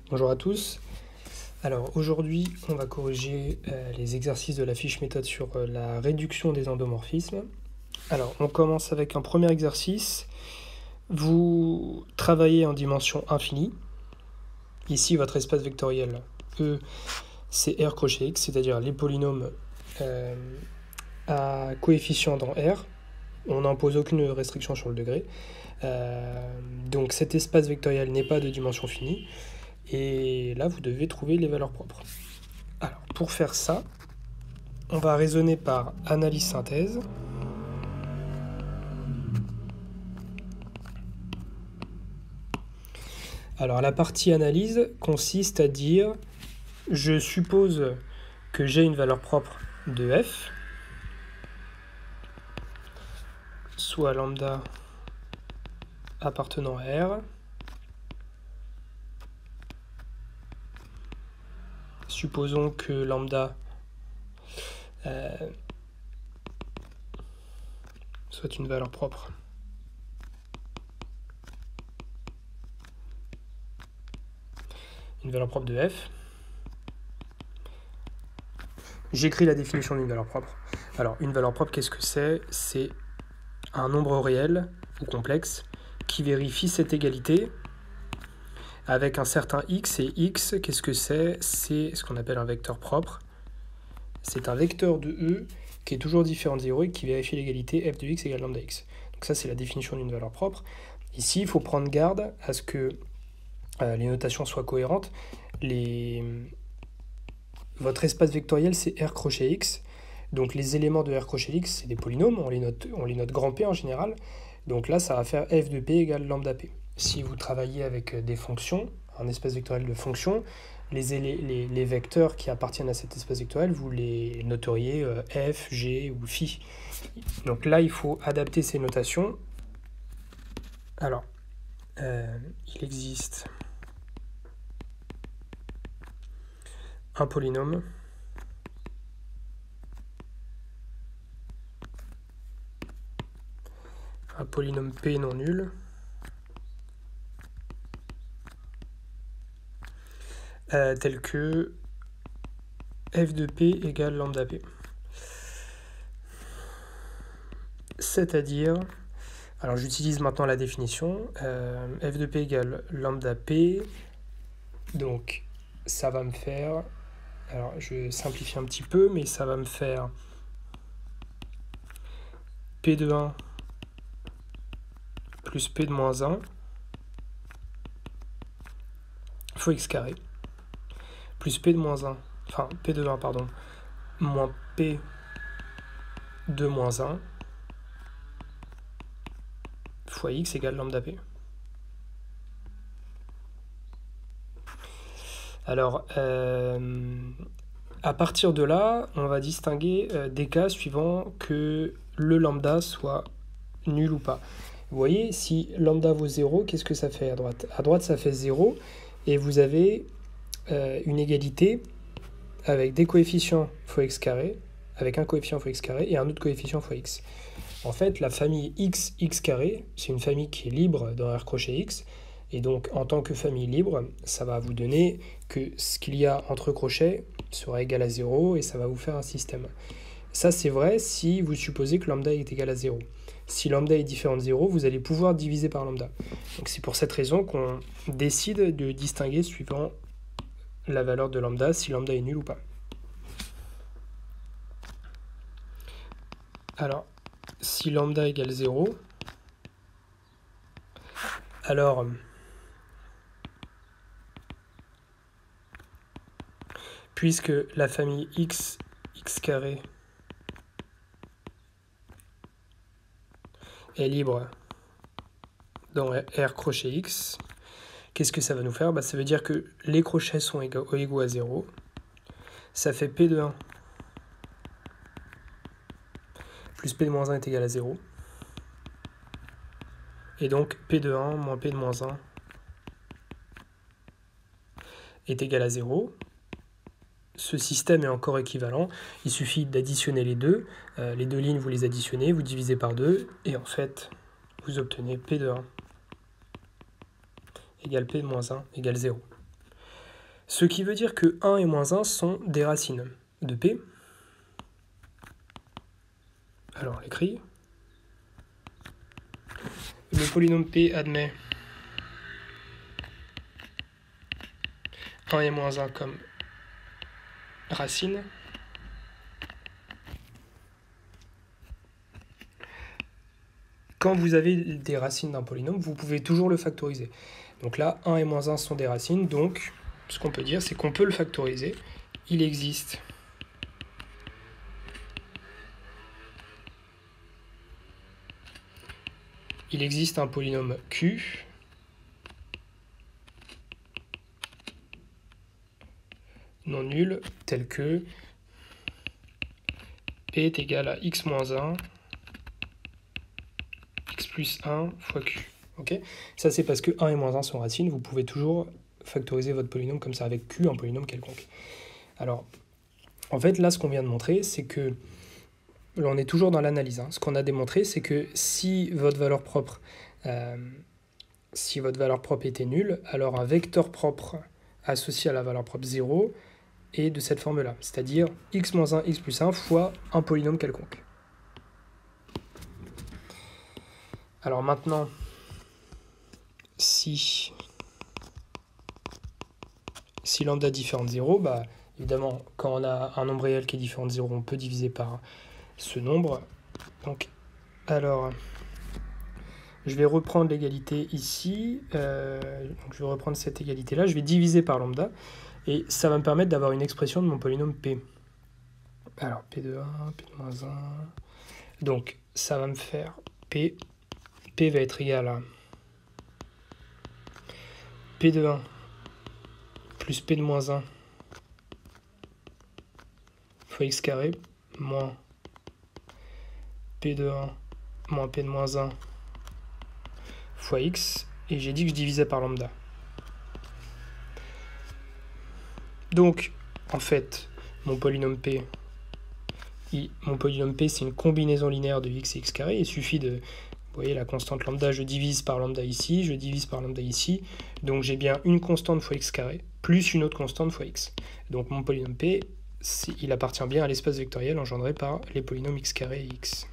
Bonjour à tous. Alors aujourd'hui, on va corriger les exercices de la fiche méthode sur la réduction des endomorphismes. Alors on commence avec un premier exercice. Vous travaillez en dimension infinie. Ici, votre espace vectoriel E, c'est R crochet X, c'est-à-dire les polynômes à coefficient dans R. On n'impose aucune restriction sur le degré. Donc cet espace vectoriel n'est pas de dimension finie. Et là, vous devez trouver les valeurs propres. Alors, pour faire ça, on va raisonner par analyse-synthèse. Alors, la partie analyse consiste à dire, je suppose que j'ai une valeur propre de f, soit lambda appartenant à R, supposons que lambda soit une valeur propre de f. J'écris la définition d'une valeur propre. Alors, une valeur propre, qu'est-ce que c'est? C'est un nombre réel ou complexe qui vérifie cette égalité avec un certain x, et x, qu'est-ce que c'est? C'est ce qu'on appelle un vecteur propre. C'est un vecteur de E qui est toujours différent de 0 et qui vérifie l'égalité f de x égale lambda x. Donc ça, c'est la définition d'une valeur propre. Ici, il faut prendre garde à ce que les notations soient cohérentes. Votre espace vectoriel, c'est R crochet X. Donc les éléments de R crochet X, c'est des polynômes, on les note grand P en général. Donc là, ça va faire f de P égale lambda P. Si vous travaillez avec des fonctions, un espace vectoriel de fonctions, les vecteurs qui appartiennent à cet espace vectoriel, vous les noteriez f, g ou phi. Donc là, il faut adapter ces notations. Alors, il existe un polynôme P non nul tel que f de P égale lambda P. C'est-à-dire, alors j'utilise maintenant la définition, f de P égale lambda P, donc ça va me faire, alors je simplifie un petit peu, mais ça va me faire P de 1 plus P de moins 1 fois x carré, plus P de moins 1, enfin P de 1, pardon, moins P de moins 1 fois x égale lambda P. Alors, à partir de là, on va distinguer des cas suivant que le lambda soit nul ou pas. Vous voyez, si lambda vaut 0, qu'est-ce que ça fait à droite? À droite, ça fait 0, et vous avez une égalité avec des coefficients fois x carré, avec un coefficient fois x carré et un autre coefficient fois x. En fait, la famille x carré, c'est une famille qui est libre dans R crochet x, et donc en tant que famille libre, ça va vous donner que ce qu'il y a entre crochets sera égal à 0, et ça va vous faire un système. Ça, c'est vrai si vous supposez que lambda est égal à 0. Si lambda est différent de 0, vous allez pouvoir diviser par lambda. Donc c'est pour cette raison qu'on décide de distinguer suivant la valeur de lambda, si lambda est nul ou pas. Alors, si lambda égale 0, alors puisque la famille x carré est libre dans R crochet x, qu'est-ce que ça va nous faire? Ça veut dire que les crochets sont égaux à 0. Ça fait P de 1 plus P de moins 1 est égal à 0. Et donc P de 1 moins P de moins 1 est égal à 0. Ce système est encore équivalent. Il suffit d'additionner les deux. Les deux lignes, vous les additionnez, vous divisez par 2, et en fait, vous obtenez P de 1 égale P de moins 1 égale 0. Ce qui veut dire que 1 et moins 1 sont des racines de P. Alors, on l'écrit. Le polynôme P admet 1 et moins 1 comme racine. Quand vous avez des racines d'un polynôme, vous pouvez toujours le factoriser. Donc là, 1 et moins 1 sont des racines, donc ce qu'on peut dire, c'est qu'on peut le factoriser. Il existe un polynôme Q non nul tel que P est égal à x moins 1 x plus 1 fois Q. Okay, ça c'est parce que 1 et moins 1 sont racines, vous pouvez toujours factoriser votre polynôme comme ça avec Q, un polynôme quelconque. Alors, en fait, là, ce qu'on vient de montrer, c'est que, là, on est toujours dans l'analyse, hein. Ce qu'on a démontré, c'est que si votre valeur propre était nulle, alors un vecteur propre associé à la valeur propre 0 est de cette forme-là, c'est-à-dire x moins 1, x plus 1 fois un polynôme quelconque. Alors maintenant, si lambda est différent de 0, bah, évidemment, quand on a un nombre réel qui est différent de 0, on peut diviser par ce nombre. Donc, alors, je vais reprendre l'égalité ici. Donc je vais reprendre cette égalité-là. Je vais diviser par lambda. Et ça va me permettre d'avoir une expression de mon polynôme P. Alors, P de 1, P de moins 1. Donc, ça va me faire P. P va être égal à P de 1 plus P de moins 1 fois x carré moins P de 1 moins P de moins 1 fois x. Et j'ai dit que je divisais par lambda. Donc, en fait, mon polynôme P, c'est une combinaison linéaire de x et x carré. Il suffit de, vous voyez, la constante lambda, je divise par lambda ici, je divise par lambda ici. Donc, j'ai bien une constante fois x carré, plus une autre constante fois x. Donc, mon polynôme P, il appartient bien à l'espace vectoriel engendré par les polynômes x carré et x.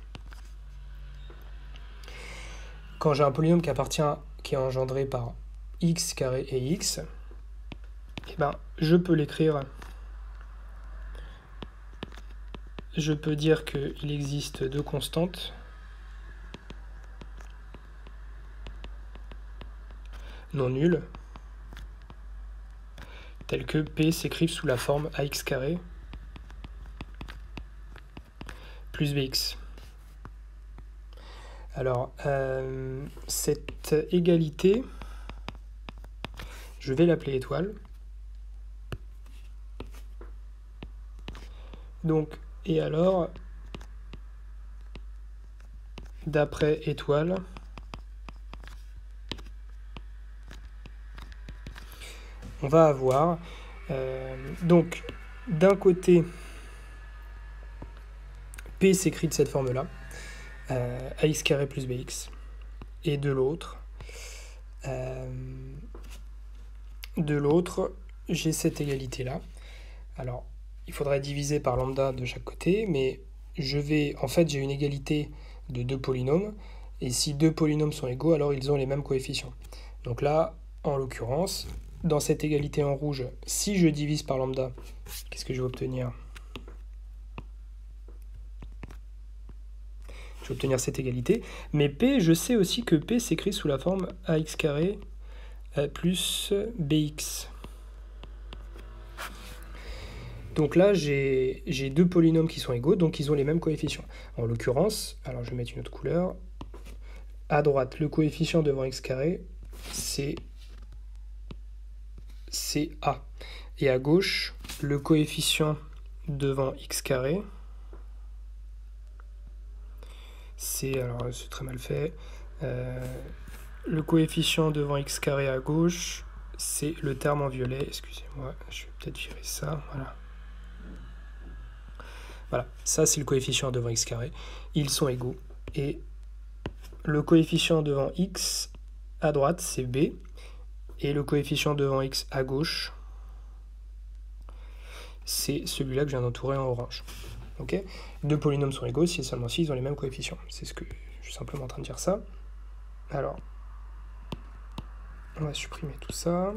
Quand j'ai un polynôme qui est engendré par x carré et x, eh ben, je peux l'écrire. Je peux dire qu'il existe deux constantes non nulles, telles que P s'écrivent sous la forme ax carré plus bx. Alors, cette égalité, je vais l'appeler étoile. Donc, et alors, d'après étoile, on va avoir, donc, d'un côté, P s'écrit de cette forme-là, ax carré plus bx, et de l'autre, j'ai cette égalité-là. Alors, il faudrait diviser par lambda de chaque côté, mais en fait, j'ai une égalité de deux polynômes, et si deux polynômes sont égaux, alors ils ont les mêmes coefficients. Donc là, en l'occurrence, dans cette égalité en rouge, si je divise par lambda, qu'est-ce que je vais obtenir ? Je vais obtenir cette égalité, mais P, je sais aussi que P s'écrit sous la forme ax carré plus bx. Donc là, j'ai deux polynômes qui sont égaux, donc ils ont les mêmes coefficients. En l'occurrence, alors je vais mettre une autre couleur. À droite, le coefficient devant x carré, c'est A. Et à gauche, le coefficient devant x carré, alors c'est très mal fait. Le coefficient devant x carré à gauche, c'est le terme en violet. Excusez-moi, je vais peut-être virer ça. Voilà. Voilà, ça c'est le coefficient devant x carré. Ils sont égaux. Et le coefficient devant x à droite, c'est b. Et le coefficient devant x à gauche, c'est celui-là que je viens d'entourer en orange. Okay, deux polynômes sont égaux si et seulement si ils ont les mêmes coefficients. C'est ce que je suis simplement en train de dire ça. Alors, on va supprimer tout ça.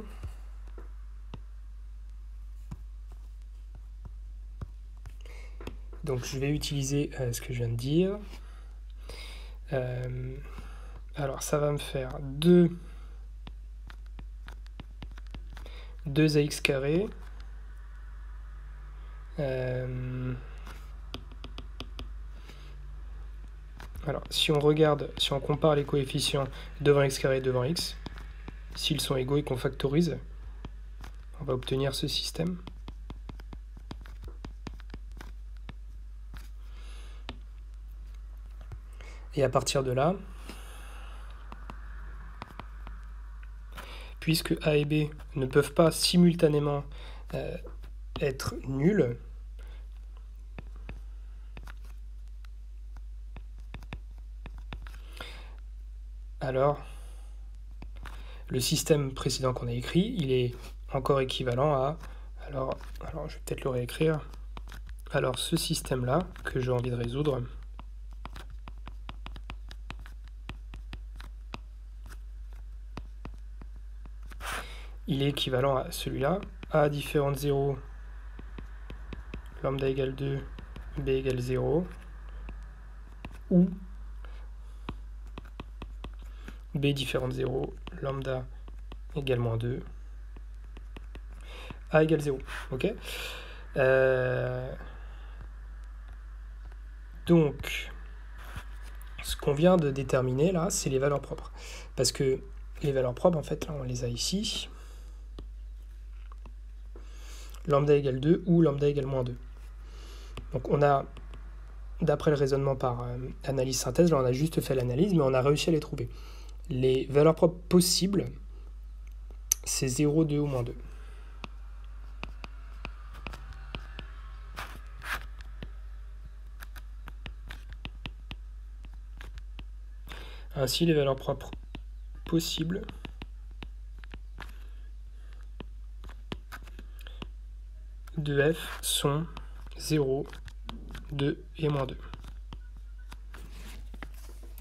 Donc je vais utiliser ce que je viens de dire. Alors ça va me faire 2ax carré. Alors si on regarde, si on compare les coefficients devant x carré et devant x, s'ils sont égaux et qu'on factorise, on va obtenir ce système. Et à partir de là, puisque A et B ne peuvent pas simultanément être nuls, alors le système précédent qu'on a écrit, il est encore équivalent à... Alors je vais peut-être le réécrire. Alors ce système-là, que j'ai envie de résoudre, il est équivalent à celui-là. A différente 0, lambda égale 2, B égale 0, ou B différente 0, lambda égale moins 2, A égale 0. Ok, donc, ce qu'on vient de déterminer là, c'est les valeurs propres. Parce que les valeurs propres, en fait, là, on les a ici. Lambda égale 2 ou lambda égale moins 2. Donc on a, d'après le raisonnement par analyse synthèse, là on a juste fait l'analyse, mais on a réussi à les trouver. Les valeurs propres possibles, c'est 0, 2 ou moins 2. Ainsi, les valeurs propres possibles de f sont 0, 2 et moins 2.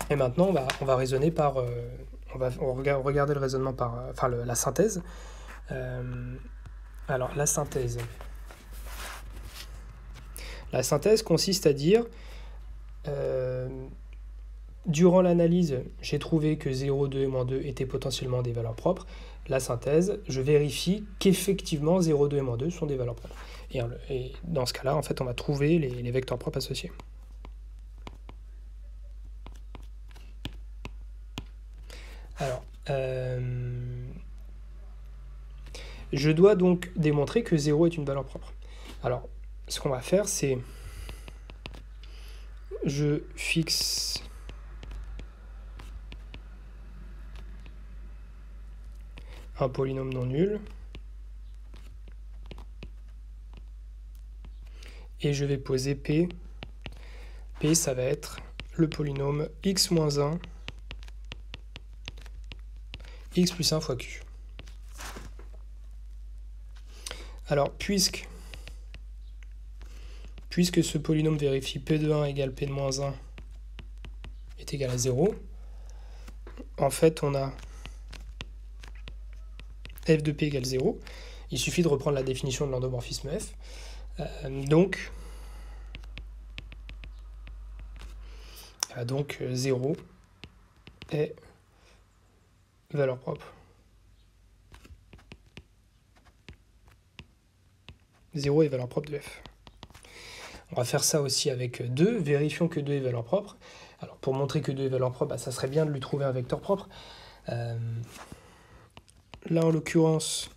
Et maintenant, on va raisonner par... on va regarder le raisonnement par... enfin, la synthèse. Alors, la synthèse. La synthèse consiste à dire... durant l'analyse, j'ai trouvé que 0, 2 et moins 2 étaient potentiellement des valeurs propres. La synthèse, je vérifie qu'effectivement 0, 2 et moins 2 sont des valeurs propres. Et dans ce cas-là, en fait, on va trouver les vecteurs propres associés. Alors, je dois donc démontrer que 0 est une valeur propre. Alors, ce qu'on va faire, c'est... Je fixe... un polynôme non nul. Et je vais poser P. P, ça va être le polynôme x-1, x plus 1 fois q. Alors, puisque ce polynôme vérifie P de 1 égale P de moins 1 est égal à 0, en fait, on a f de P égale 0. Il suffit de reprendre la définition de l'endomorphisme F. Donc 0 est valeur propre. 0 est valeur propre de f. On va faire ça aussi avec 2. Vérifions que 2 est valeur propre. Alors pour montrer que 2 est valeur propre, ça serait bien de lui trouver un vecteur propre. Là, en l'occurrence,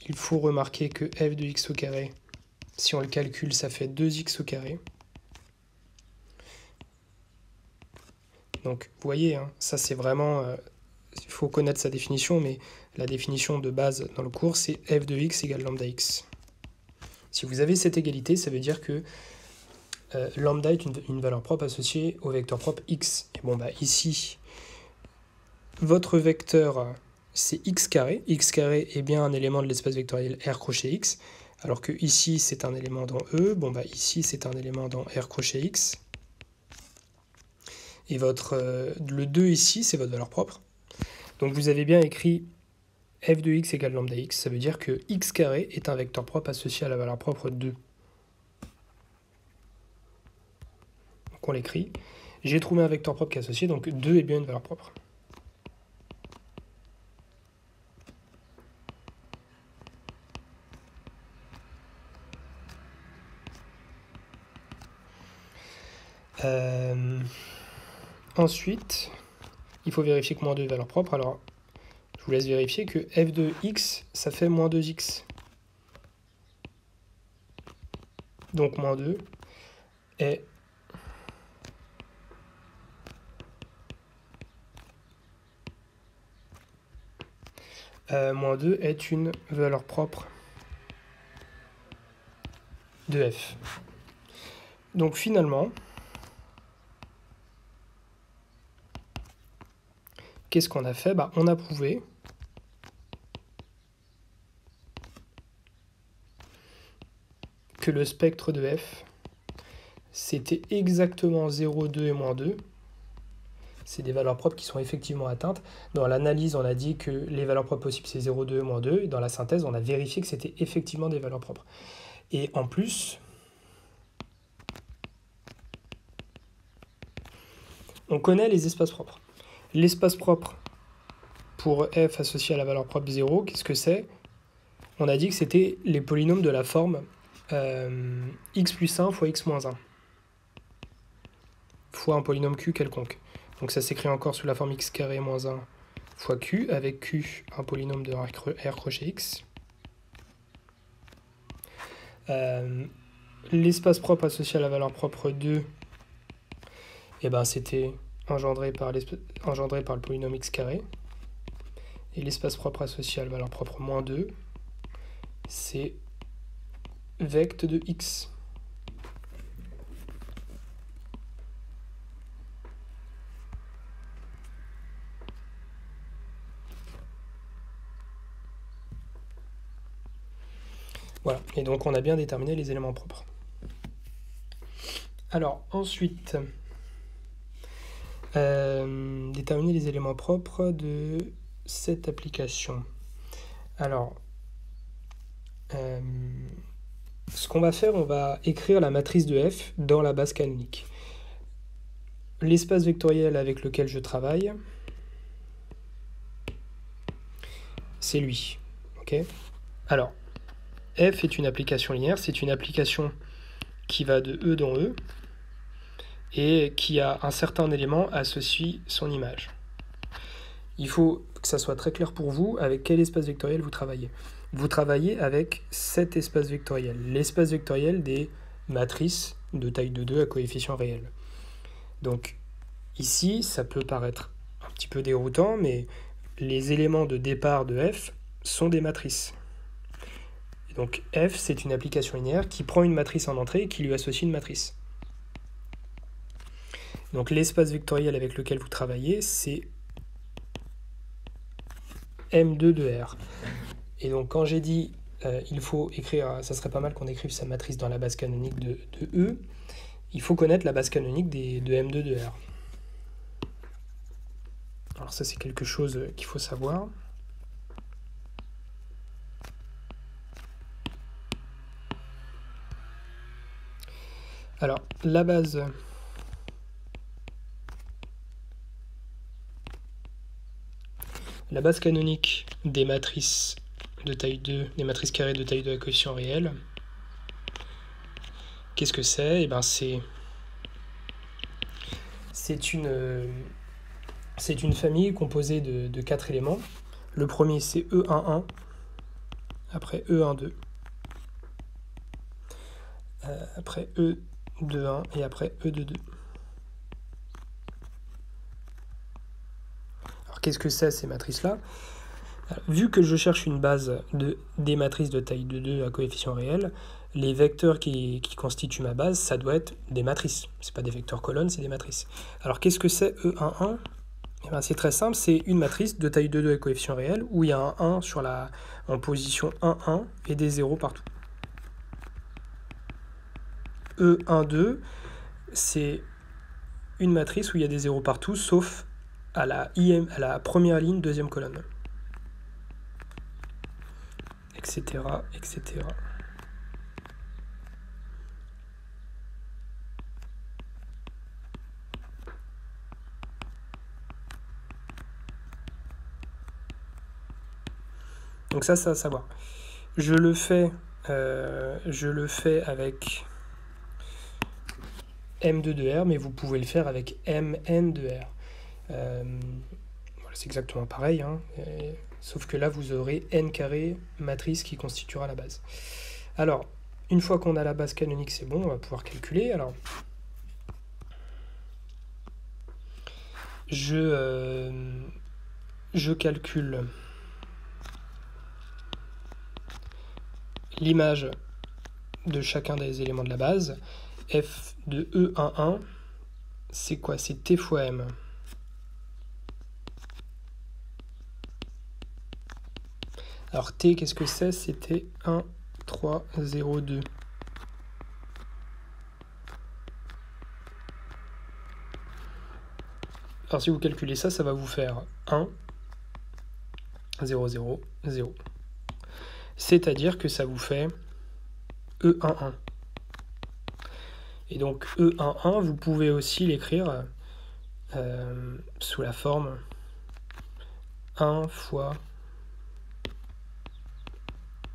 il faut remarquer que f de x au carré, si on le calcule, ça fait 2x au carré. Donc, vous voyez, hein, ça c'est vraiment... il faut connaître sa définition, mais la définition de base dans le cours, c'est f de x égale lambda x. Si vous avez cette égalité, ça veut dire que lambda est une valeur propre associée au vecteur propre x. Et bon, bah ici, votre vecteur... c'est x carré. X carré est bien un élément de l'espace vectoriel R crochet x. Alors que ici, c'est un élément dans E. Bon, bah ici, c'est un élément dans R crochet X. Et le 2 ici, c'est votre valeur propre. Donc vous avez bien écrit f de x égale lambda x. Ça veut dire que x carré est un vecteur propre associé à la valeur propre 2. Donc on l'écrit. J'ai trouvé un vecteur propre qui est associé, donc 2 est bien une valeur propre. Ensuite, il faut vérifier que moins 2 est valeur propre. Alors, je vous laisse vérifier que f de x, ça fait moins 2x. Donc, moins 2 est moins 2 est une valeur propre de f. Donc, finalement, qu'est-ce qu'on a fait? Bah, on a prouvé que le spectre de f, c'était exactement 0, 2 et moins 2. C'est des valeurs propres qui sont effectivement atteintes. Dans l'analyse, on a dit que les valeurs propres possibles, c'est 0, 2 et moins 2. Et dans la synthèse, on a vérifié que c'était effectivement des valeurs propres. Et en plus, on connaît les espaces propres. L'espace propre pour f associé à la valeur propre 0, qu'est-ce que c'est? On a dit que c'était les polynômes de la forme x plus 1 fois x moins 1 fois un polynôme q quelconque. Donc ça s'écrit encore sous la forme x carré moins 1 fois q, avec q un polynôme de R crochet x. L'espace propre associé à la valeur propre 2, eh ben, c'était engendré par le polynôme x carré. Et l'espace propre associé à la valeur propre moins 2, c'est vect de x. Voilà, et donc on a bien déterminé les éléments propres. Alors, ensuite, déterminer les éléments propres de cette application. Alors, ce qu'on va faire, on va écrire la matrice de f dans la base canonique. L'espace vectoriel avec lequel je travaille, c'est lui. Ok ? Alors, f est une application linéaire, c'est une application qui va de E dans E et qui a un certain élément associe son image. Il faut que ça soit très clair pour vous avec quel espace vectoriel vous travaillez. Vous travaillez avec cet espace vectoriel, l'espace vectoriel des matrices de taille de 2 à coefficient réel. Donc ici, ça peut paraître un petit peu déroutant, mais les éléments de départ de f sont des matrices. Et donc f, c'est une application linéaire qui prend une matrice en entrée et qui lui associe une matrice. Donc l'espace vectoriel avec lequel vous travaillez, c'est M2 de R. Et donc quand j'ai dit il faut écrire, ça serait pas mal qu'on écrive sa matrice dans la base canonique de E, il faut connaître la base canonique de M2 de R. Alors ça c'est quelque chose qu'il faut savoir. Alors la base canonique des matrices de taille 2, des matrices carrées de taille 2 à coefficient réel, qu'est-ce que c'est? Eh ben c'est une famille composée de 4 éléments. Le premier c'est E11, après E12, après E21 et après E22. Alors qu'est-ce que c'est ces matrices-là? Vu que je cherche une base des matrices de taille de 2 à coefficient réel, les vecteurs qui constituent ma base, ça doit être des matrices. Ce n'est pas des vecteurs colonnes, c'est des matrices. Alors qu'est-ce que c'est E11? Eh bien, c'est très simple, c'est une matrice de taille de 2 à coefficient réel où il y a un 1 en position 1, 1 et des 0 partout. E1, 2, c'est une matrice où il y a des zéros partout, sauf à la première ligne, deuxième colonne. Etc. etc. Donc ça, c'est à savoir. Je le fais avec M2 de R, mais vous pouvez le faire avec Mn de R. Voilà, c'est exactement pareil, hein, sauf que là, vous aurez n carré matrice qui constituera la base. Alors, une fois qu'on a la base canonique, c'est bon, on va pouvoir calculer. Alors, je calcule l'image de chacun des éléments de la base. F de E11, c'est quoi? C'est T fois M. Alors T, qu'est-ce que c'est? C'était 1, 3, 0, 2. Alors si vous calculez ça, ça va vous faire 1, 0, 0, 0. C'est-à-dire que ça vous fait E11. Et donc E11, vous pouvez aussi l'écrire sous la forme 1 fois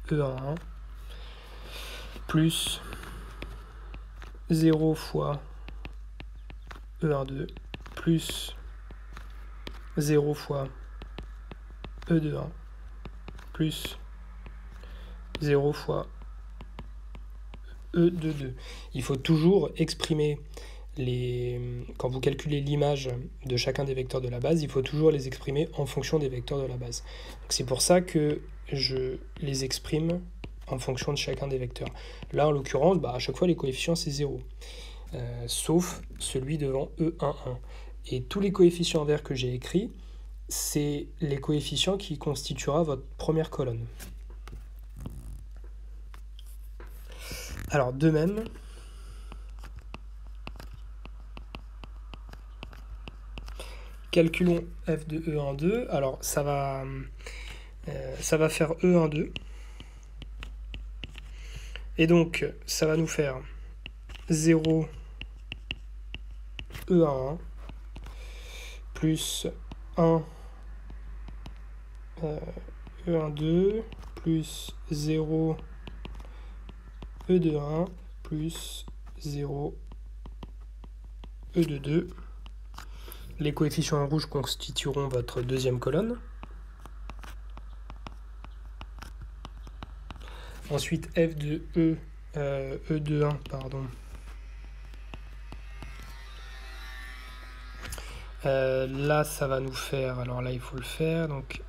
E11 plus 0 fois E12 plus 0 fois E21 plus 0 fois E22. Il faut toujours exprimer quand vous calculez l'image de chacun des vecteurs de la base, il faut toujours les exprimer en fonction des vecteurs de la base. C'est pour ça que je les exprime en fonction de chacun des vecteurs. Là, en l'occurrence, à chaque fois, les coefficients, c'est 0. Sauf celui devant E11. Et tous les coefficients en vert que j'ai écrits, c'est les coefficients qui constituera votre première colonne. Alors, de même, calculons f de E12. Alors, ça va faire E12. Et donc, ça va nous faire 0 E11 plus 1 E12 plus 0 E21 plus 0 E22. Les coefficients en rouge constitueront votre deuxième colonne. Ensuite, f de E21, pardon. Là, ça va nous faire... Alors là, il faut le faire. Donc,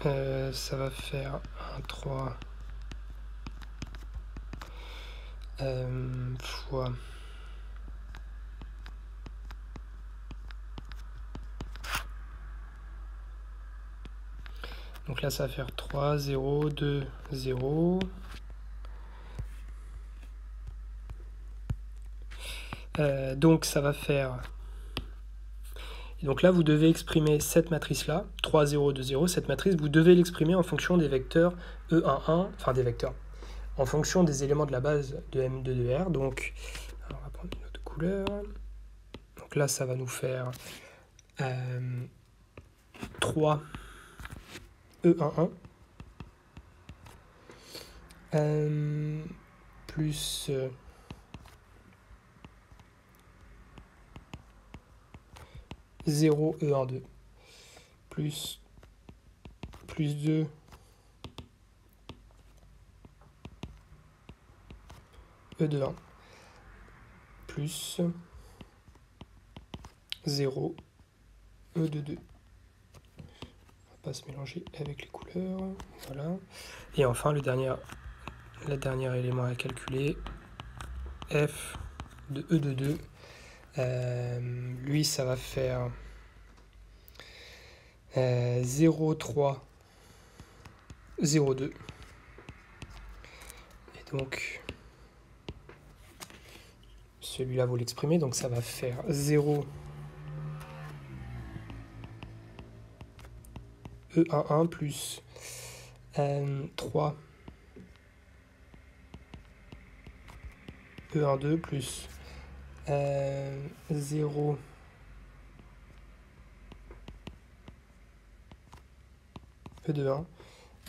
ça va faire 1, 3... fois... Donc là, ça va faire 3, 0, 2, 0. Donc ça va faire... Et donc là, vous devez exprimer cette matrice-là, 3, 0, 2, 0. Cette matrice, vous devez l'exprimer en fonction des vecteurs E11, enfin des vecteurs, en fonction des éléments de la base de M2 de R. Donc, alors on va prendre une autre couleur. Donc là, ça va nous faire 3 E11 plus 0 E12 plus 2 E21 plus 0 E22. On va pas se mélanger avec les couleurs. Voilà. Et enfin, le dernier élément à calculer, f de E22. Lui, ça va faire 0, 3, 0, 2. Et donc, celui-là, vous l'exprimez, donc ça va faire 0 E11 plus 3 E12 plus 0 E21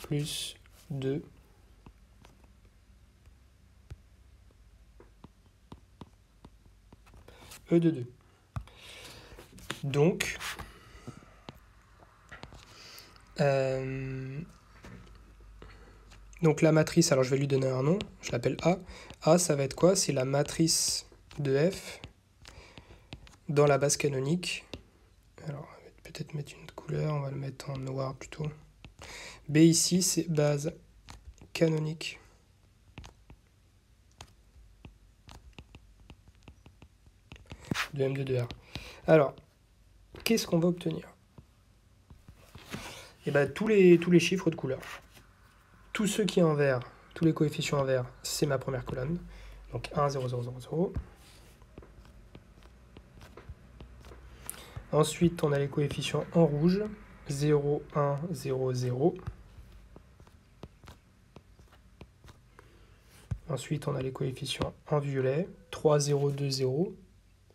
plus 2 E22. Donc, la matrice, alors je vais lui donner un nom, je l'appelle A. A, ça va être quoi? C'est la matrice de F dans la base canonique. Alors, on va peut-être mettre une autre couleur, on va le mettre en noir plutôt. B ici, c'est base canonique. De M2 de R. Alors, qu'est-ce qu'on va obtenir? Et bien, tous les chiffres de couleur. Tous ceux qui sont en vert, tous les coefficients en vert, c'est ma première colonne. Donc 1, 0, 0, 0, 0. Ensuite, on a les coefficients en rouge. 0, 1, 0, 0. Ensuite, on a les coefficients en violet. 3, 0, 2, 0.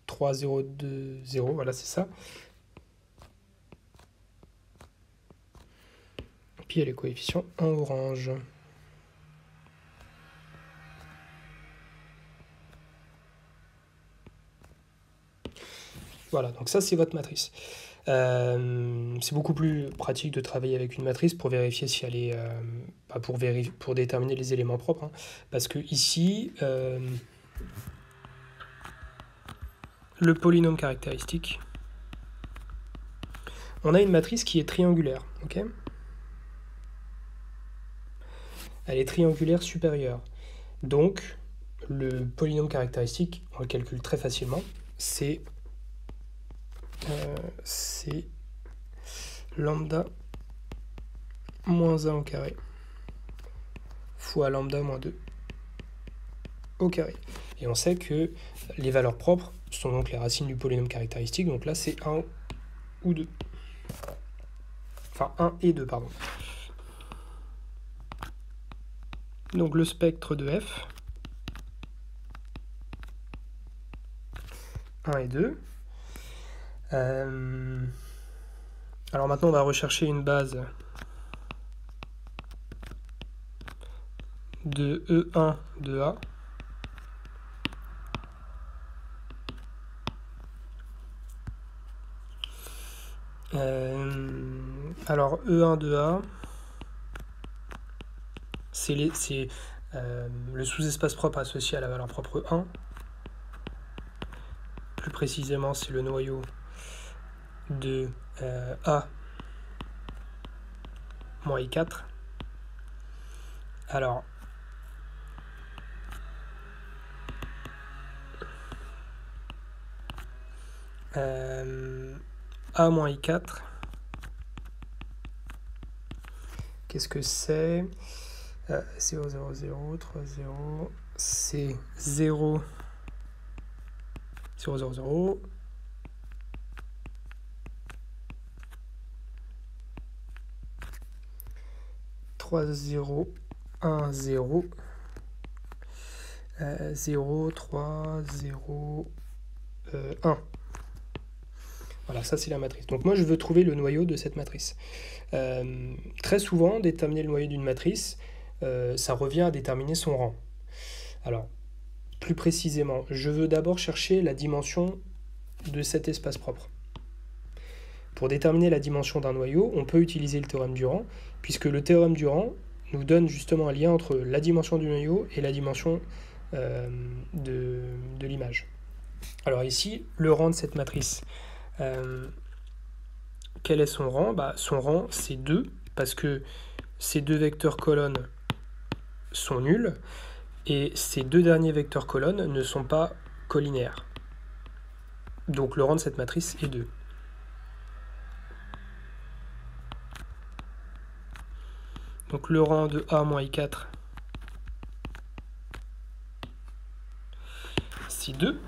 3, 0, 2, 0. Voilà, c'est ça. Puis il y a les coefficients en orange. Voilà, donc ça c'est votre matrice. C'est beaucoup plus pratique de travailler avec une matrice pour vérifier si elle est... pour déterminer les éléments propres. Hein. Parce que ici, le polynôme caractéristique, on a une matrice qui est triangulaire. Okay, elle est triangulaire supérieure. Donc, le polynôme caractéristique, on le calcule très facilement, c'est lambda moins 1 au carré fois lambda moins 2 au carré. Et on sait que les valeurs propres sont donc les racines du polynôme caractéristique, donc là c'est 1 ou 2. Enfin 1 et 2, pardon. Donc le spectre de F, 1 et 2. Alors maintenant on va rechercher une base de E1 de A. Alors E1 de A, c'est le sous-espace propre associé à la valeur propre 1. Plus précisément, c'est le noyau de A moins I4. Alors, A moins I4, qu'est-ce que c'est? 0, 0, 0, 3, 0, c'est 0, 0, 0, 0. Trois 0, 1, 0, 0, 3, 0, 1. Voilà, ça c'est la matrice. Donc moi je veux trouver le noyau de cette matrice. Très souvent, déterminer le noyau d'une matrice, ça revient à déterminer son rang. Alors, plus précisément, je veux d'abord chercher la dimension de cet espace propre. Pour déterminer la dimension d'un noyau, on peut utiliser le théorème du rang, puisque le théorème du rang nous donne justement un lien entre la dimension du noyau et la dimension de l'image. Alors ici, le rang de cette matrice, quel est son rang? Son rang, c'est 2, parce que ces deux vecteurs colonnes sont nuls, et ces deux derniers vecteurs colonnes ne sont pas collinéaires. Donc le rang de cette matrice est 2. Donc le rang de A moins I4, c'est 2.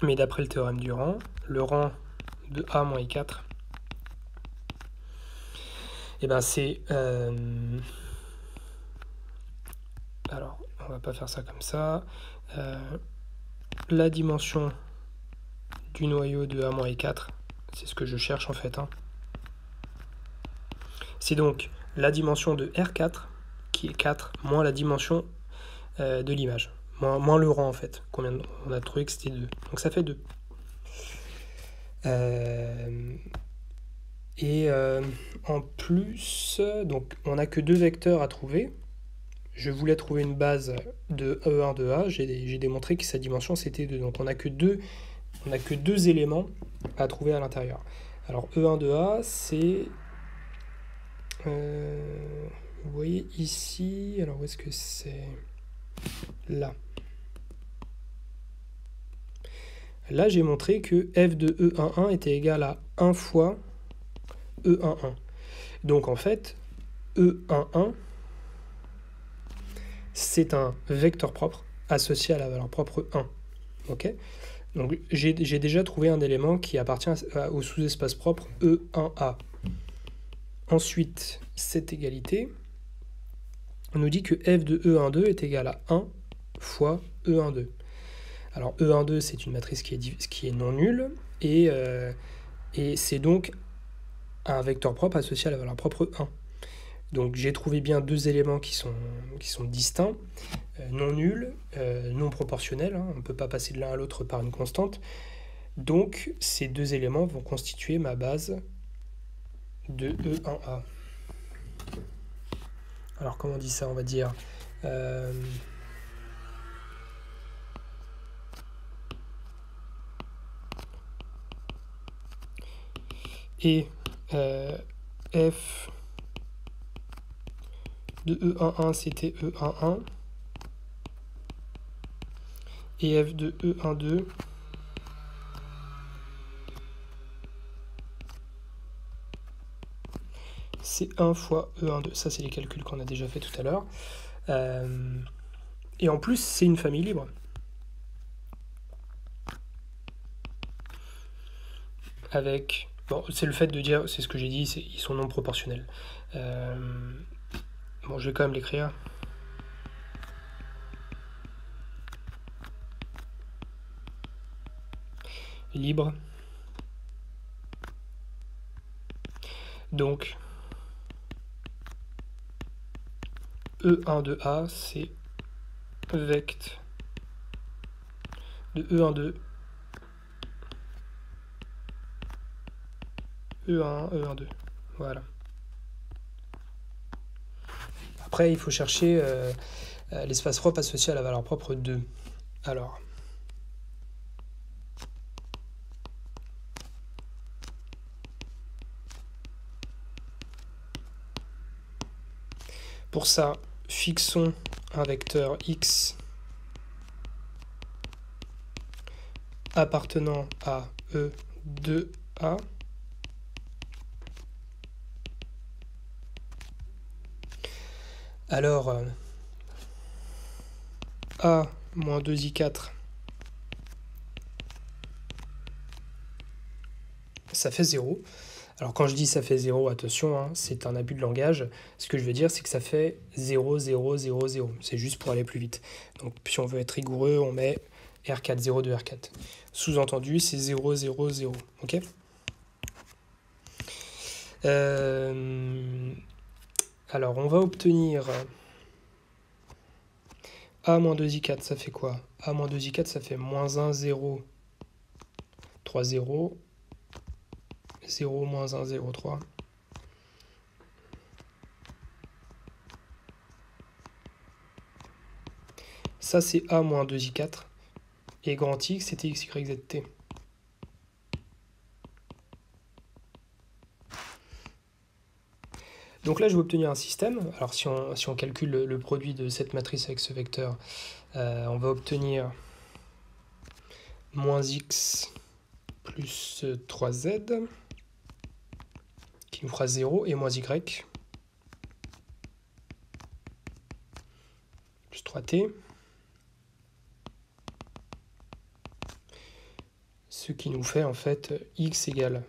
Mais d'après le théorème du rang, le rang de A moins I4, et ben c'est... alors, on va pas faire ça comme ça. La dimension du noyau de A moins I4, c'est ce que je cherche en fait. Hein. C'est donc la dimension de R4, qui est 4, moins la dimension de l'image. Moins le rang en fait. Combien on a trouvé que c'était 2. Donc ça fait 2. En plus, donc on n'a que 2 vecteurs à trouver. Je voulais trouver une base de E1 de A. J'ai démontré que sa dimension c'était 2. Donc on n'a que deux éléments à trouver à l'intérieur. Alors E1 de A, c'est... vous voyez ici... Alors où est-ce que c'est? Là. Là, j'ai montré que f de E11 était égal à 1 fois E11. Donc en fait, E11, c'est un vecteur propre associé à la valeur propre 1. Ok? Donc j'ai déjà trouvé un élément qui appartient au sous-espace propre E1A. Ensuite, cette égalité nous dit que f de E12 est égal à 1 fois E12. Alors E12, c'est une matrice qui est non nulle, et c'est donc un vecteur propre associé à la valeur propre 1. Donc j'ai trouvé bien 2 éléments qui sont distincts, non nuls, non proportionnels, hein, on ne peut pas passer de l'un à l'autre par une constante. Donc ces 2 éléments vont constituer ma base de E1A. Alors comment on dit ça? On va dire... et f de E11 c'était E11 et f de E12 c'est 1 fois E12. Ça c'est les calculs qu'on a déjà fait tout à l'heure. Et en plus c'est une famille libre. Avec... Bon, c'est le fait de dire, c'est ce que j'ai dit, ils sont non proportionnels. Bon, je vais quand même l'écrire. Libre. Donc, E1 de A, c'est vect de E1 de E1, E1, 2. Voilà. Après, il faut chercher l'espace propre associé à la valeur propre 2. Alors, pour ça, fixons un vecteur x appartenant à E2A alors A moins 2i4 ça fait 0. Alors quand je dis ça fait 0, attention, hein, c'est un abus de langage. Ce que je veux dire, c'est que ça fait 0, 0, 0, 0. C'est juste pour aller plus vite. Donc si on veut être rigoureux, on met R4, 0 de R4. Sous-entendu, c'est 0, 0, 0. Ok ? Alors on va obtenir A moins 2i4, ça fait quoi? A moins 2i4, ça fait moins 1, 0, 3, 0. 0, moins 1, 0, 3. Ça, c'est A moins 2i4. Et grand X, c'était x, y, z, t. Donc là, je vais obtenir un système. Alors, si on calcule le produit de cette matrice avec ce vecteur, on va obtenir moins x plus 3z, qui nous fera 0, et moins y plus 3t. Ce qui nous fait en fait x égale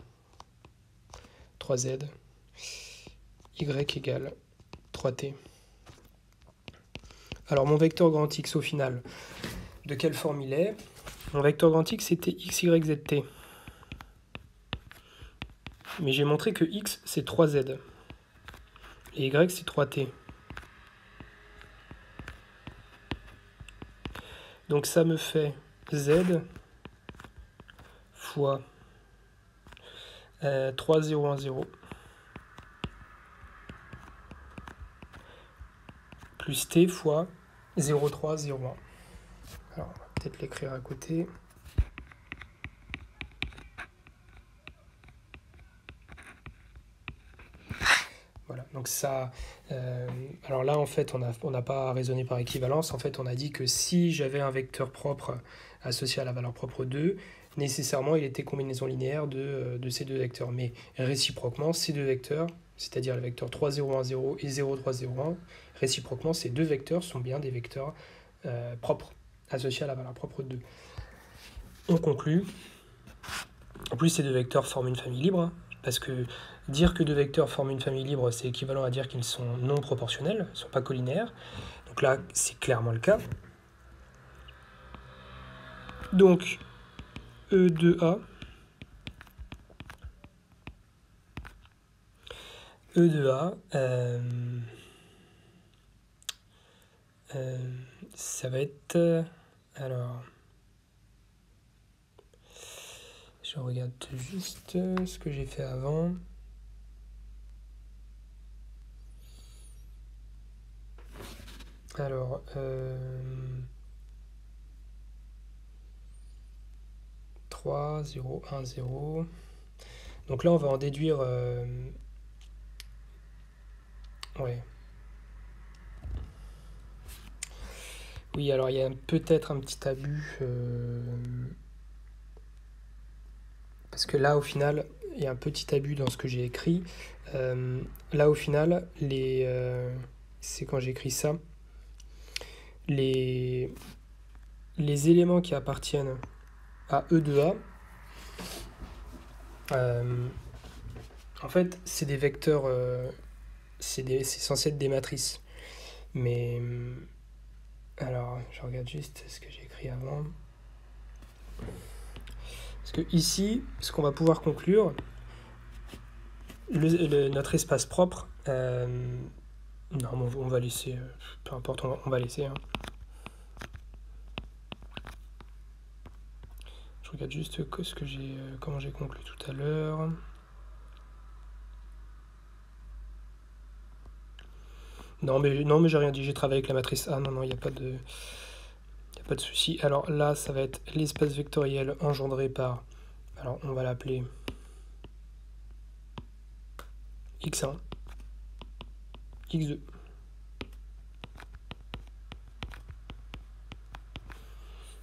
3z, y égale 3t. Alors mon vecteur grand X au final, de quelle forme il est? Mon vecteur grand X c'était x, y, z, t. Mais j'ai montré que x c'est 3z et y c'est 3t. Donc ça me fait z fois 3, 0, 1, 0 plus t fois 0, 3, 0, 1. Alors on va peut-être l'écrire à côté. Voilà, donc ça, alors là en fait on n'a pas raisonné par équivalence, en fait on a dit que si j'avais un vecteur propre associé à la valeur propre 2, nécessairement il était combinaison linéaire de ces deux vecteurs, mais réciproquement ces deux vecteurs, c'est-à-dire le vecteur 3, 0, 1, 0 et 0, 3, 0, 1, réciproquement ces deux vecteurs sont bien des vecteurs propres, associés à la valeur propre 2. On conclut, en plus ces deux vecteurs forment une famille libre, hein, parce que dire que deux vecteurs forment une famille libre, c'est équivalent à dire qu'ils sont non proportionnels, ils ne sont pas collinéaires. Donc là, c'est clairement le cas. Donc, E de A, ça va être... alors, je regarde juste ce que j'ai fait avant. Alors, 3, 0, 1, 0. Donc là, on va en déduire... ouais. Oui, alors il y a peut-être un petit abus... parce que là, au final, il y a un petit abus dans ce que j'ai écrit. Là, au final, c'est quand j'écris ça, les éléments qui appartiennent à E de A, en fait, c'est des vecteurs, c'est censé être des matrices. Mais, alors, je regarde juste ce que j'ai écrit avant. Parce que ici, ce qu'on va pouvoir conclure, notre espace propre, non, on va laisser, peu importe, on va laisser. Hein. Je regarde juste ce que comment j'ai conclu tout à l'heure. Non, mais j'ai rien dit, j'ai travaillé avec la matrice A, non, il n'y a pas de souci. Alors là, ça va être l'espace vectoriel engendré par, alors on va l'appeler x1, x2.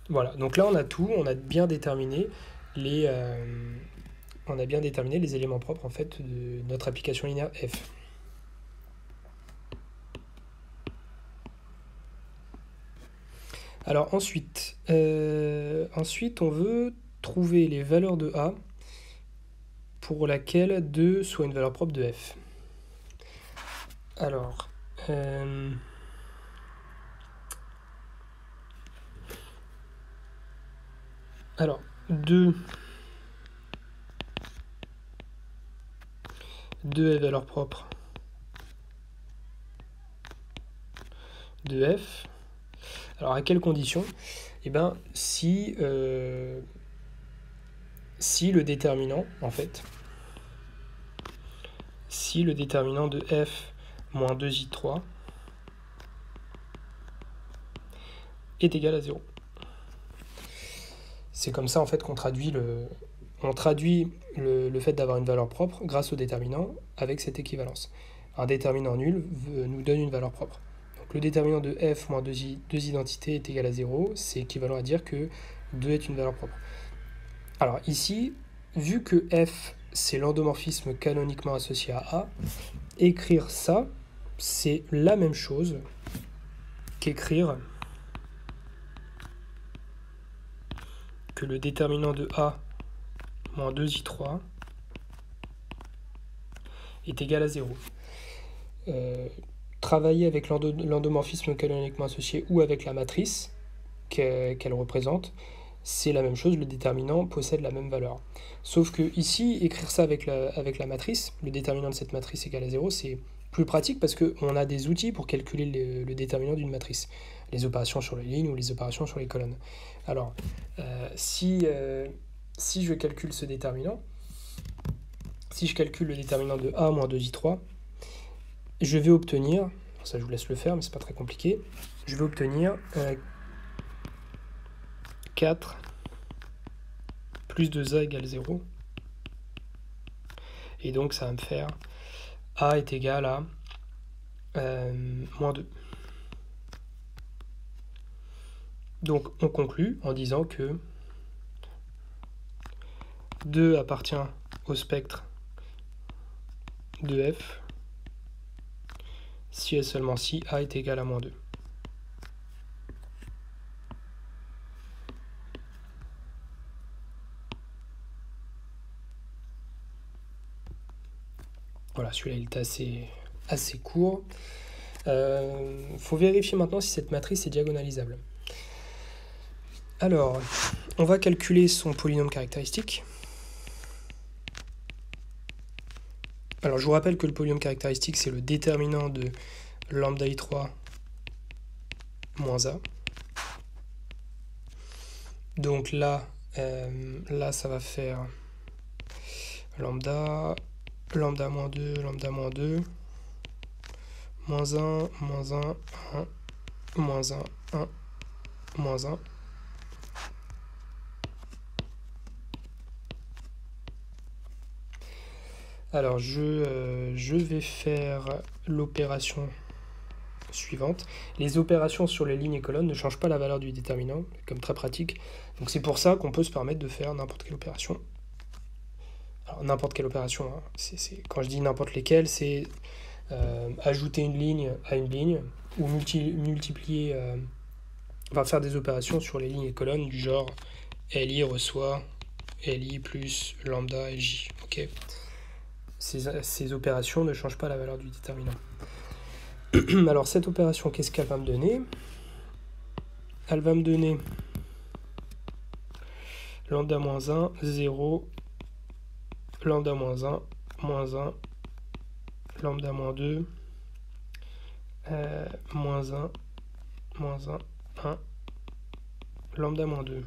Voilà, donc là on a tout, on a bien déterminé les éléments propres en fait de notre application linéaire f. Alors ensuite, on veut trouver les valeurs de A pour laquelle 2 soit une valeur propre de f. Alors, alors 2 est valeur propre de f. Alors à quelles conditions? Eh bien si le déterminant, en fait, si le déterminant de f moins 2i3 est égal à 0. C'est comme ça en fait qu'on traduit le fait d'avoir une valeur propre grâce au déterminant avec cette équivalence. Un déterminant nul nous donne une valeur propre. Donc le déterminant de f moins 2 identités est égal à 0, c'est équivalent à dire que 2 est une valeur propre. Alors ici, vu que f c'est l'endomorphisme canoniquement associé à A, écrire ça, c'est la même chose qu'écrire que le déterminant de A moins 2i3 est égal à 0. Travailler avec l'endomorphisme canoniquement associé ou avec la matrice qu'elle représente, c'est la même chose, le déterminant possède la même valeur. Sauf que ici, écrire ça avec la matrice, le déterminant de cette matrice égal à 0, c'est plus pratique parce qu'on a des outils pour calculer le déterminant d'une matrice. Les opérations sur les lignes ou les opérations sur les colonnes. Alors, si je calcule ce déterminant, si je calcule le déterminant de A moins 2i3, je vais obtenir, ça je vous laisse le faire mais c'est pas très compliqué, je vais obtenir 4 plus 2a égale 0. Et donc ça va me faire A est égal à moins 2. Donc on conclut en disant que 2 appartient au spectre de f si et seulement si A est égal à moins 2. Voilà, celui-là il est assez court. Faut vérifier maintenant si cette matrice est diagonalisable. Alors, on va calculer son polynôme caractéristique. Alors, je vous rappelle que le polynôme caractéristique, c'est le déterminant de lambda i3 moins a. Donc là, ça va faire lambda moins 2, lambda moins 2, moins 1, moins 1, 1, moins 1, 1, moins 1. Alors, je vais faire l'opération suivante. Les opérations sur les lignes et colonnes ne changent pas la valeur du déterminant, comme très pratique. Donc c'est pour ça qu'on peut se permettre de faire n'importe quelle opération. Alors n'importe quelle opération, hein. Quand je dis n'importe lesquelles, c'est ajouter une ligne à une ligne, ou multiplier, faire des opérations sur les lignes et colonnes du genre LI reçoit LI plus lambda LJ. Okay. Ces opérations ne changent pas la valeur du déterminant. Alors cette opération, qu'est-ce qu'elle va me donner? Elle va me donner lambda moins 1, 0, lambda moins 1, moins 1, lambda moins 2, moins 1, moins 1, 1, lambda moins 2.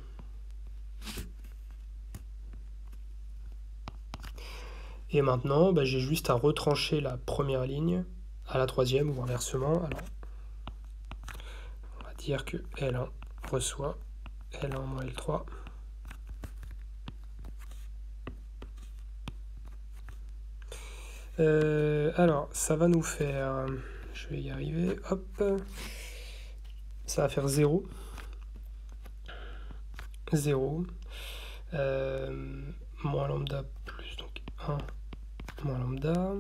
Et maintenant, j'ai juste à retrancher la première ligne à la troisième ou inversement. Alors, on va dire que L1 reçoit L1 moins L3. Alors, ça va nous faire, je vais y arriver, hop, ça va faire 0, 0, moins lambda plus, donc 1, moins lambda,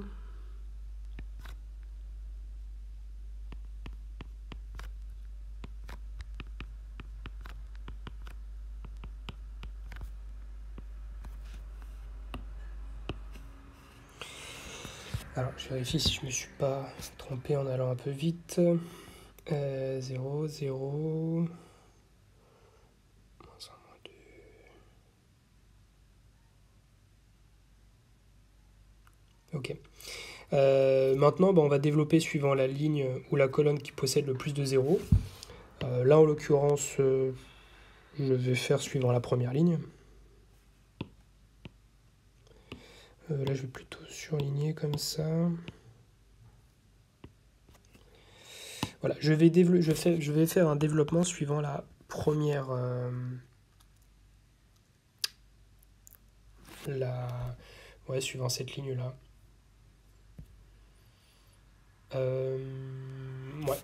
alors je vérifie si je me suis pas trompé en allant un peu vite, 0, 0, ok. Maintenant, on va développer suivant la ligne ou la colonne qui possède le plus de 0. Là, en l'occurrence, je vais faire suivant la première ligne. Là, je vais plutôt surligner comme ça. Voilà, je vais faire un développement suivant la première... suivant cette ligne-là. Ouais.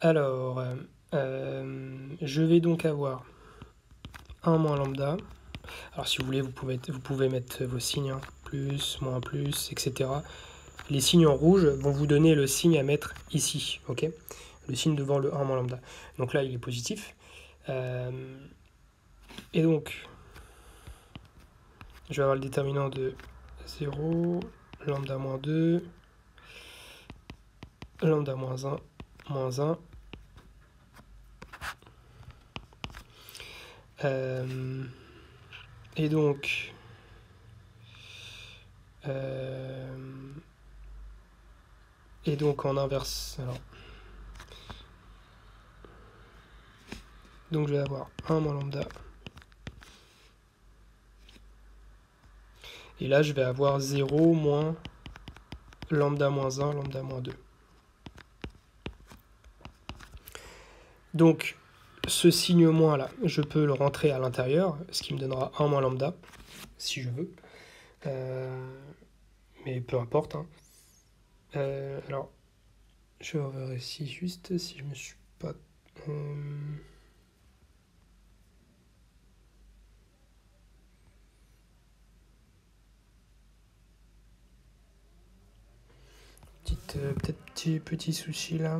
Alors, je vais donc avoir 1 moins lambda. Alors si vous voulez, vous pouvez mettre vos signes, hein, plus, moins, plus, etc. les signes en rouge vont vous donner le signe à mettre ici, ok? Le signe devant le 1 moins lambda. Donc là, il est positif. Et donc, je vais avoir le déterminant de 0, lambda moins 2, lambda moins 1, moins 1. Et donc, en inverse, alors, donc je vais avoir 1 moins lambda. Et là, je vais avoir 0 moins lambda moins 1, lambda moins 2. Donc, ce signe moins là, je peux le rentrer à l'intérieur, ce qui me donnera 1 moins lambda, si je veux. Mais peu importe. Hein. Alors, je vérifie juste si je me suis pas... peut-être petit souci là.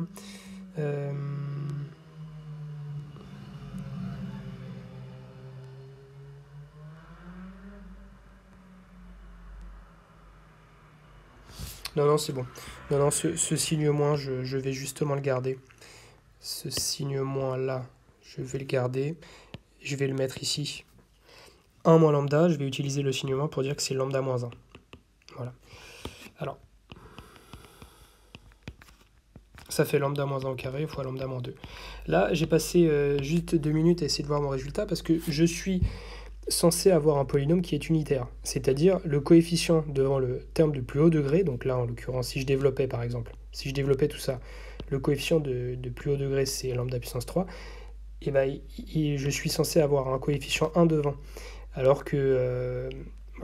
Non, c'est bon. Non, ce signe moins, je vais justement le garder. Ce signe moins là, je vais le garder. Je vais le mettre ici. 1 moins lambda, je vais utiliser le signe moins pour dire que c'est lambda moins 1. Voilà. Alors, ça fait lambda moins 1 au carré fois lambda moins 2. Là, j'ai passé juste 2 minutes à essayer de voir mon résultat parce que je suis censé avoir un polynôme qui est unitaire, c'est-à-dire le coefficient devant le terme de plus haut degré, donc là en l'occurrence si je développais par exemple, si je développais tout ça, le coefficient de plus haut degré c'est lambda puissance 3, et ben, je suis censé avoir un coefficient 1 devant, alors que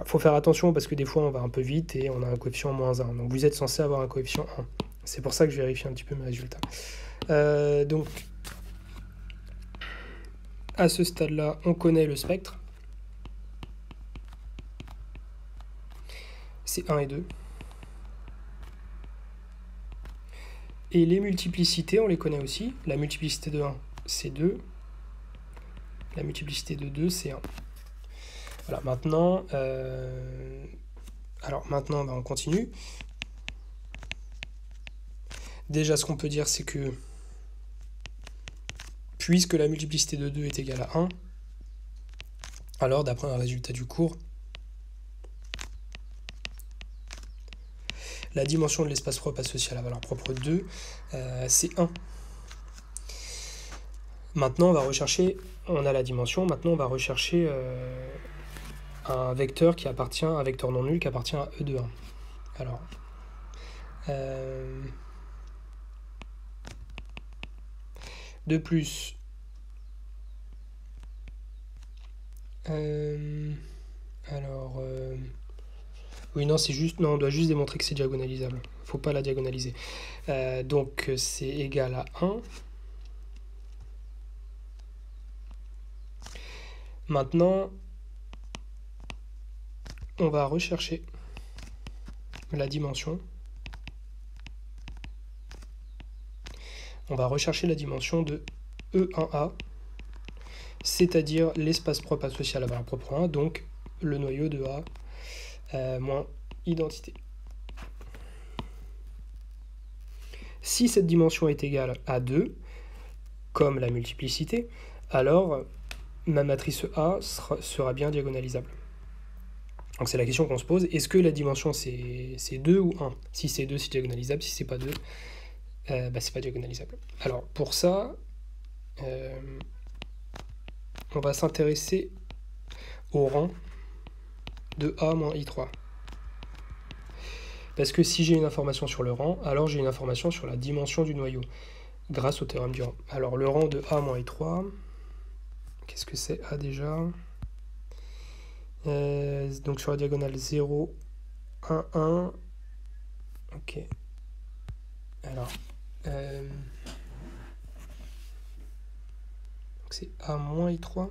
faut faire attention parce que des fois on va un peu vite et on a un coefficient moins 1, donc vous êtes censé avoir un coefficient 1, c'est pour ça que je vérifie un petit peu mes résultats. Donc à ce stade-là, on connaît le spectre. C'est 1 et 2. Et les multiplicités, on les connaît aussi. La multiplicité de 1, c'est 2. La multiplicité de 2, c'est 1. Voilà, maintenant, on continue. Déjà, ce qu'on peut dire, c'est que puisque la multiplicité de 2 est égale à 1, alors d'après un résultat du cours, la dimension de l'espace propre associée à la valeur propre 2, c'est 1. Maintenant, on va rechercher, on a la dimension, maintenant on va rechercher un vecteur qui appartient, un vecteur non nul qui appartient à E de 1. Alors, de plus, oui, non, c'est juste, non, on doit juste démontrer que c'est diagonalisable. Faut pas la diagonaliser. Donc, c'est égal à 1. Maintenant, on va rechercher la dimension. On va rechercher la dimension de E1A, c'est-à-dire l'espace propre associé à la valeur propre 1, donc le noyau de A moins identité. Si cette dimension est égale à 2, comme la multiplicité, alors ma matrice A sera bien diagonalisable. Donc c'est la question qu'on se pose, est-ce que la dimension c'est 2 ou 1? Si c'est 2, c'est diagonalisable, si c'est pas 2, c'est pas diagonalisable. Alors pour ça, on va s'intéresser au rang de A moins I3. Parce que si j'ai une information sur le rang, alors j'ai une information sur la dimension du noyau, grâce au théorème du rang. Alors le rang de A moins I3, qu'est-ce que c'est A déjà? Donc sur la diagonale 0, 1, 1. Ok. Alors, c'est A moins I3.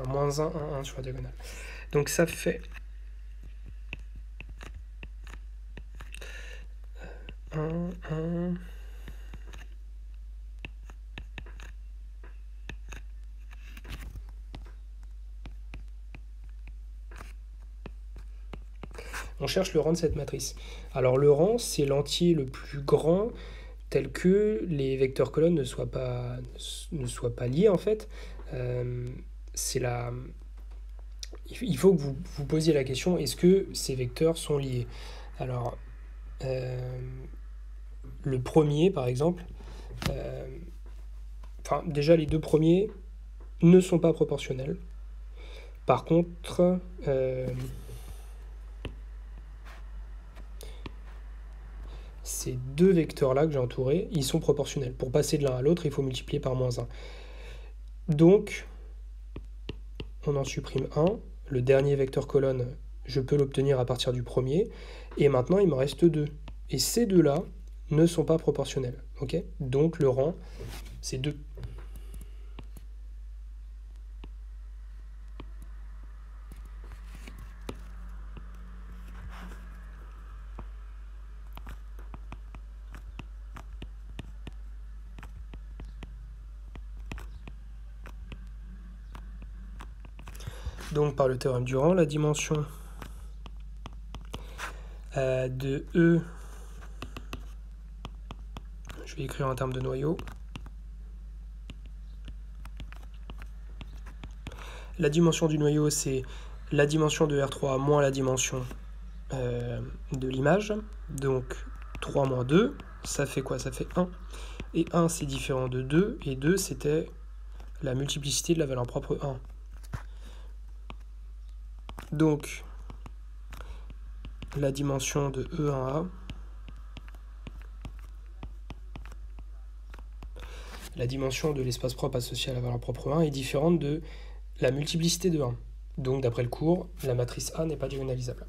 Moins 1, 1, 1 sur la diagonale. Donc ça fait 1. On cherche le rang de cette matrice. Alors le rang, c'est l'entier le plus grand tel que les vecteurs colonnes ne soient pas liés en fait. Il faut que vous vous posiez la question, est-ce que ces vecteurs sont liés? Alors, le premier par exemple, déjà les deux premiers ne sont pas proportionnels. Par contre, ces deux vecteurs-là que j'ai entourés, ils sont proportionnels. Pour passer de l'un à l'autre, il faut multiplier par -1. Donc, on en supprime un. Le dernier vecteur colonne, je peux l'obtenir à partir du premier. Et maintenant, il me reste 2. Et ces deux-là ne sont pas proportionnels. Okay, donc, le rang, c'est 2. Donc, par le théorème du rang, la dimension de E, je vais écrire en termes de noyau. La dimension du noyau, c'est la dimension de R3 moins la dimension de l'image. Donc, 3 moins 2, ça fait quoi? Ça fait 1. Et 1, c'est différent de 2. Et 2, c'était la multiplicité de la valeur propre 1. Donc, la dimension de E1A, la dimension de l'espace propre associé à la valeur propre 1 est différente de la multiplicité de 1. Donc, d'après le cours, la matrice A n'est pas diagonalisable.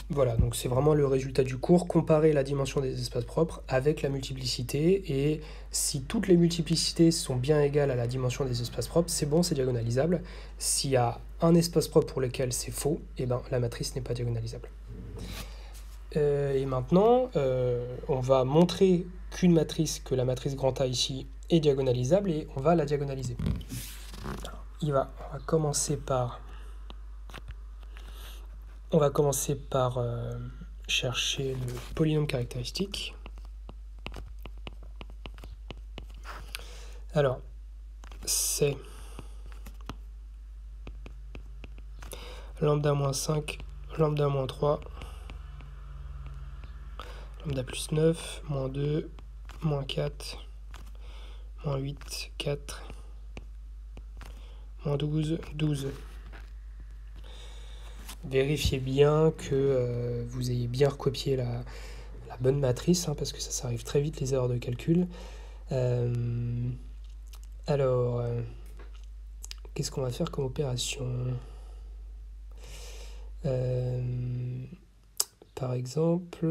Voilà, donc c'est vraiment le résultat du cours, comparer la dimension des espaces propres avec la multiplicité, et si toutes les multiplicités sont bien égales à la dimension des espaces propres, c'est bon, c'est diagonalisable. S'il y a un espace propre pour lequel c'est faux, et ben la matrice n'est pas diagonalisable. Et maintenant, on va montrer qu'une matrice, que la matrice grand A ici, est diagonalisable, et on va la diagonaliser. Alors, on va commencer par... chercher le polynôme caractéristique. Alors, c'est lambda moins 5, lambda moins 3, lambda plus 9, moins 2, moins 4, moins 8, 4, moins 12, 12. Vérifiez bien que vous ayez bien recopié la bonne matrice, hein, parce que ça arrive très vite, les erreurs de calcul. Alors, qu'est-ce qu'on va faire comme opération? Par exemple,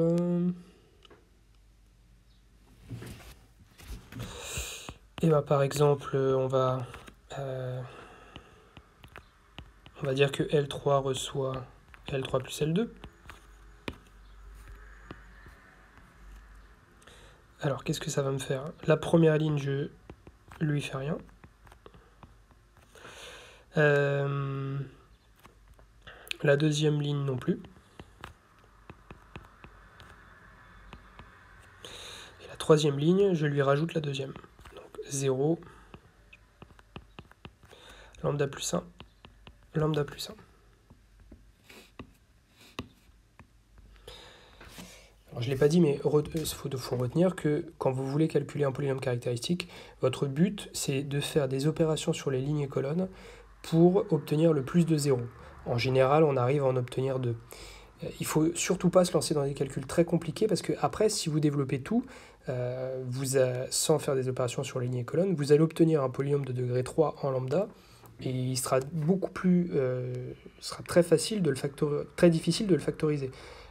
on va dire que L3 reçoit L3 plus L2. Alors, qu'est-ce que ça va me faire? La première ligne, je lui fais rien. La deuxième ligne non plus. Et la troisième ligne, je lui rajoute la deuxième. Donc 0, lambda plus 1, lambda plus 1. Alors, je ne l'ai pas dit, mais il faut retenir que quand vous voulez calculer un polynôme caractéristique, votre but, c'est de faire des opérations sur les lignes et colonnes pour obtenir le plus de 0. En général, on arrive à en obtenir 2. Il ne faut surtout pas se lancer dans des calculs très compliqués, parce que après, si vous développez tout, sans faire des opérations sur les lignes et colonnes, vous allez obtenir un polynôme de degré 3 en lambda, Et il sera beaucoup plus, sera très facile de très difficile de le factoriser.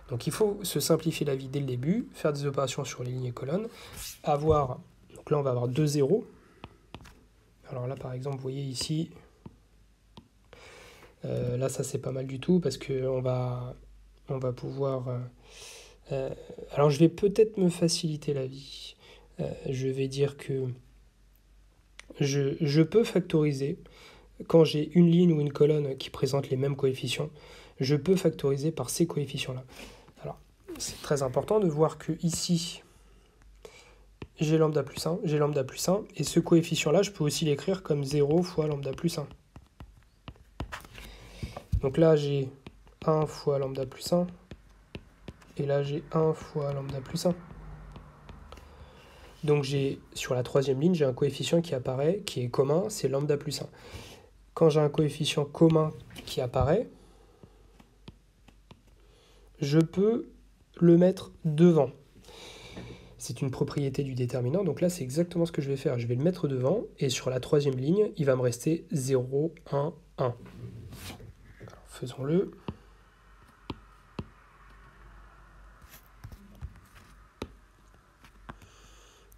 Donc il faut se simplifier la vie dès le début, faire des opérations sur les lignes et colonnes, avoir, donc là on va avoir 2 zéros. Alors là par exemple, vous voyez ici, là ça c'est pas mal du tout parce qu'on va pouvoir... alors je vais peut-être me faciliter la vie. Je vais dire que je peux factoriser. Quand j'ai une ligne ou une colonne qui présente les mêmes coefficients, je peux factoriser par ces coefficients-là. Alors, c'est très important de voir que ici, j'ai lambda plus 1, j'ai lambda plus 1, et ce coefficient-là, je peux aussi l'écrire comme 0 fois lambda plus 1. Donc là, j'ai 1 fois lambda plus 1, et là, j'ai 1 fois lambda plus 1. Donc sur la troisième ligne, j'ai un coefficient qui apparaît, qui est commun, c'est lambda plus 1. Quand j'ai un coefficient commun qui apparaît, je peux le mettre devant. C'est une propriété du déterminant, donc là c'est exactement ce que je vais faire. Je vais le mettre devant, et sur la troisième ligne, il va me rester 0, 1, 1. Alors, faisons-le.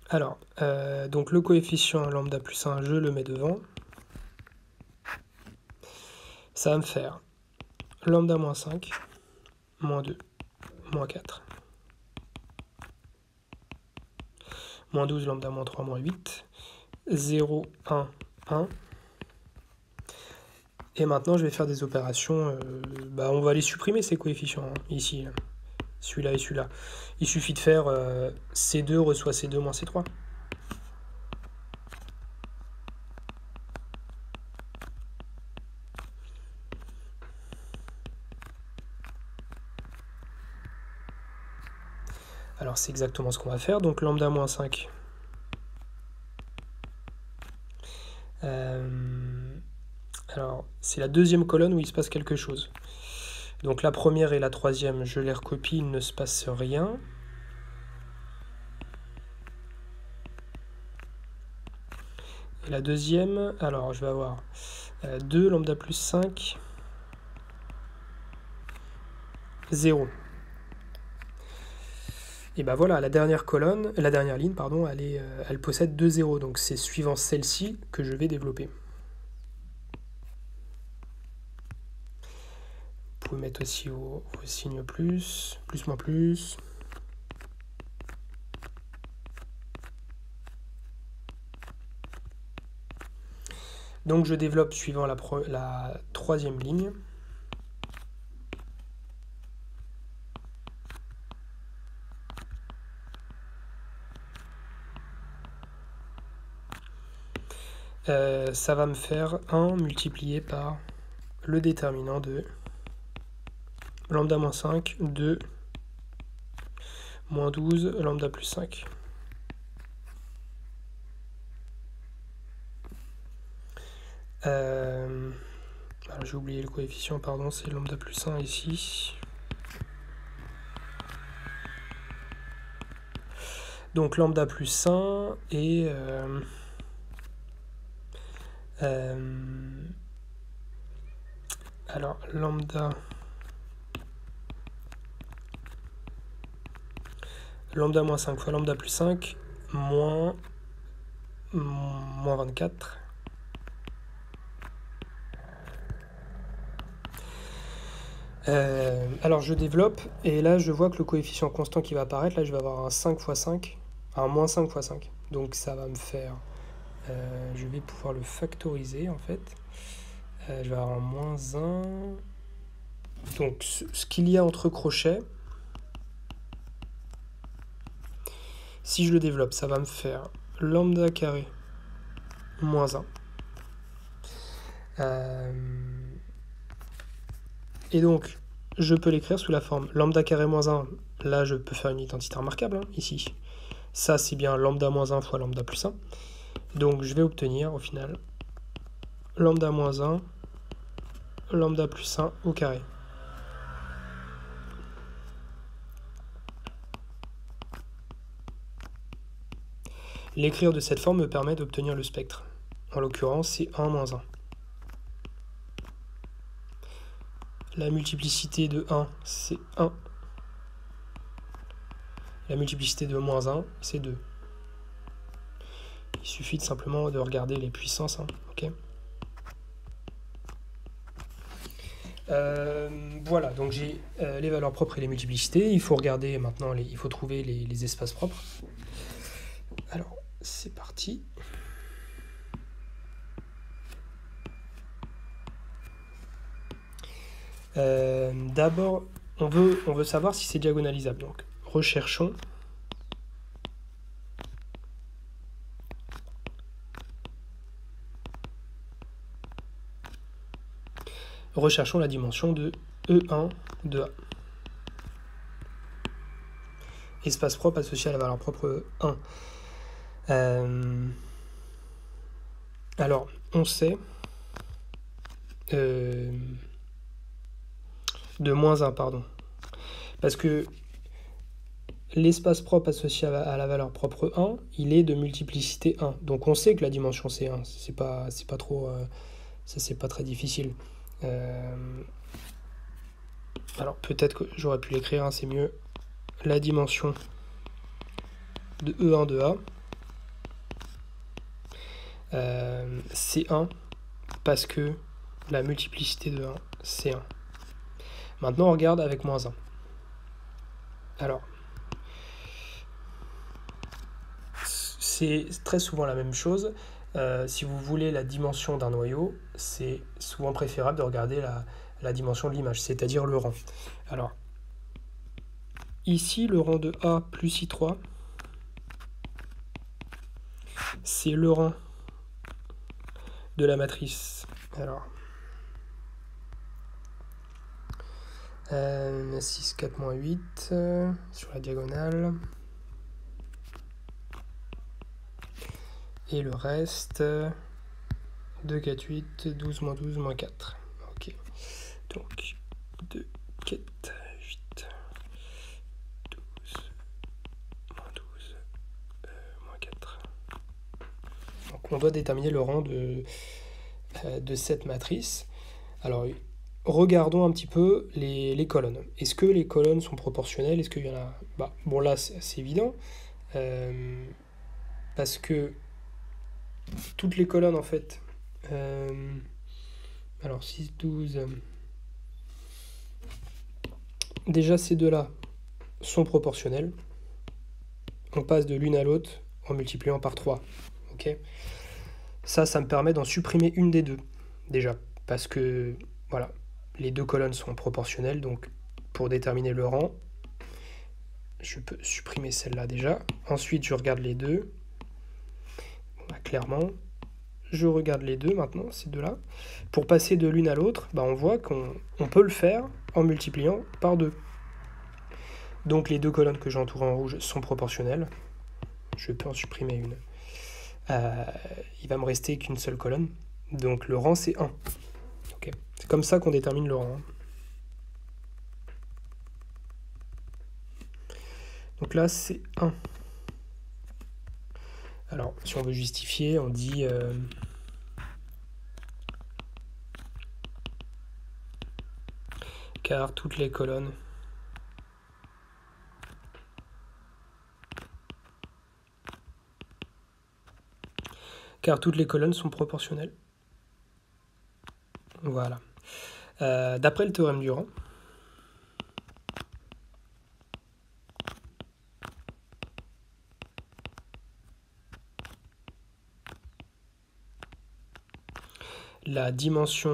Alors, donc le coefficient lambda plus 1, je le mets devant. Ça va me faire lambda moins 5, moins 2, moins 4. Moins 12, lambda moins 3, moins 8. 0, 1, 1. Et maintenant, je vais faire des opérations. On va les supprimer, ces coefficients, hein, ici. Celui-là et celui-là. Il suffit de faire C2 reçoit C2 moins C3. Alors, c'est exactement ce qu'on va faire. Donc, lambda moins 5. Alors, c'est la deuxième colonne où il se passe quelque chose. Donc, la première et la troisième, je les recopie, il ne se passe rien. Et la deuxième, alors, je vais avoir 2 lambda plus 5, 0. Et ben voilà, la dernière ligne, pardon, elle possède 2 zéros. Donc c'est suivant celle-ci que je vais développer. Vous pouvez mettre aussi vos signes plus, moins plus. Donc je développe suivant la troisième ligne. Ça va me faire 1 multiplié par le déterminant de lambda moins 5, 2, moins 12, lambda plus 5. Alors j'ai oublié le coefficient, pardon, c'est lambda plus 1 ici. Donc lambda plus 1 et... alors lambda moins 5 fois lambda plus 5 moins 24. Alors je développe et là je vois que le coefficient constant qui va apparaître, là je vais avoir un 5 fois 5, un moins 5 fois 5. Donc ça va me faire... je vais pouvoir le factoriser en fait. Je vais avoir un moins 1. Donc ce qu'il y a entre crochets, si je le développe, ça va me faire lambda carré moins 1. Et donc, je peux l'écrire sous la forme lambda carré moins 1. Là, je peux faire une identité remarquable, hein, ici. Ça, c'est bien lambda moins 1 fois lambda plus 1. Donc, je vais obtenir, au final, lambda moins 1, lambda plus 1 au carré. L'écrire de cette forme me permet d'obtenir le spectre. En l'occurrence, c'est 1 moins 1. La multiplicité de 1, c'est 1. La multiplicité de moins 1, c'est 2. Il suffit simplement de regarder les puissances. Ok. Voilà, donc j'ai les valeurs propres et les multiplicités. Il faut regarder maintenant, il faut trouver les espaces propres. Alors, c'est parti. D'abord, on veut savoir si c'est diagonalisable. Donc, recherchons. Recherchons la dimension de E1 de A. Espace propre associé à la valeur propre 1. Alors, on sait de moins 1, pardon. Parce que l'espace propre associé à la valeur propre 1, il est de multiplicité 1. Donc on sait que la dimension c'est 1. C'est pas trop... ça, c'est pas très difficile. Alors peut-être que j'aurais pu l'écrire, c'est mieux. La dimension de E1 de A, c'est 1 parce que la multiplicité de 1, c'est 1. Maintenant, on regarde avec moins 1. Alors, c'est très souvent la même chose. Si vous voulez la dimension d'un noyau, c'est souvent préférable de regarder la dimension de l'image, c'est-à-dire le rang. Alors, ici, le rang de A plus I3, c'est le rang de la matrice. Alors, 6, 4, moins 8 sur la diagonale. Et le reste, 2, 4, 8, 12, moins 12, moins 4. Ok. Donc, 2, 4, 8, 12, moins 12, moins 4. Donc, on doit déterminer le rang de cette matrice. Alors, regardons un petit peu les colonnes. Est-ce que les colonnes sont proportionnelles? Est-ce qu'il y en a... bon, là, c'est assez évident. Parce que toutes les colonnes, en fait... alors, 6, 12... déjà, ces deux-là sont proportionnels. On passe de l'une à l'autre en multipliant par 3. Okay, ça me permet d'en supprimer une des deux, déjà. Parce que, voilà, les deux colonnes sont proportionnelles. Donc, pour déterminer le rang, je peux supprimer celle-là déjà. Ensuite, je regarde les deux. Clairement, je regarde les deux maintenant, ces deux-là. Pour passer de l'une à l'autre, on voit qu'on peut le faire en multipliant par 2. Donc les deux colonnes que j'entoure en rouge sont proportionnelles. Je peux en supprimer une. Il va me rester qu'une seule colonne. Donc le rang, c'est 1. Okay. C'est comme ça qu'on détermine le rang. Donc là, c'est 1. Alors, si on veut justifier, on dit... car toutes les colonnes sont proportionnelles. Voilà. D'après le théorème du rang, la dimension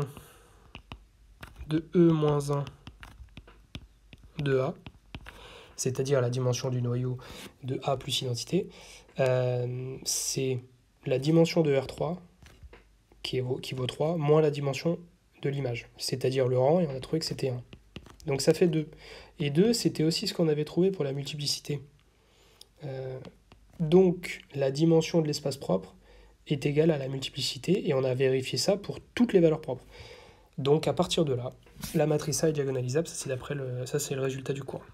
de E-1 de A, c'est-à-dire la dimension du noyau de A plus identité, c'est la dimension de R3 qui vaut 3 moins la dimension de l'image, c'est-à-dire le rang, et on a trouvé que c'était 1. Donc ça fait 2. Et 2, c'était aussi ce qu'on avait trouvé pour la multiplicité. Donc la dimension de l'espace propre est égale à la multiplicité, et on a vérifié ça pour toutes les valeurs propres. Donc à partir de là, la matrice A est diagonalisable, ça c'est le résultat du cours.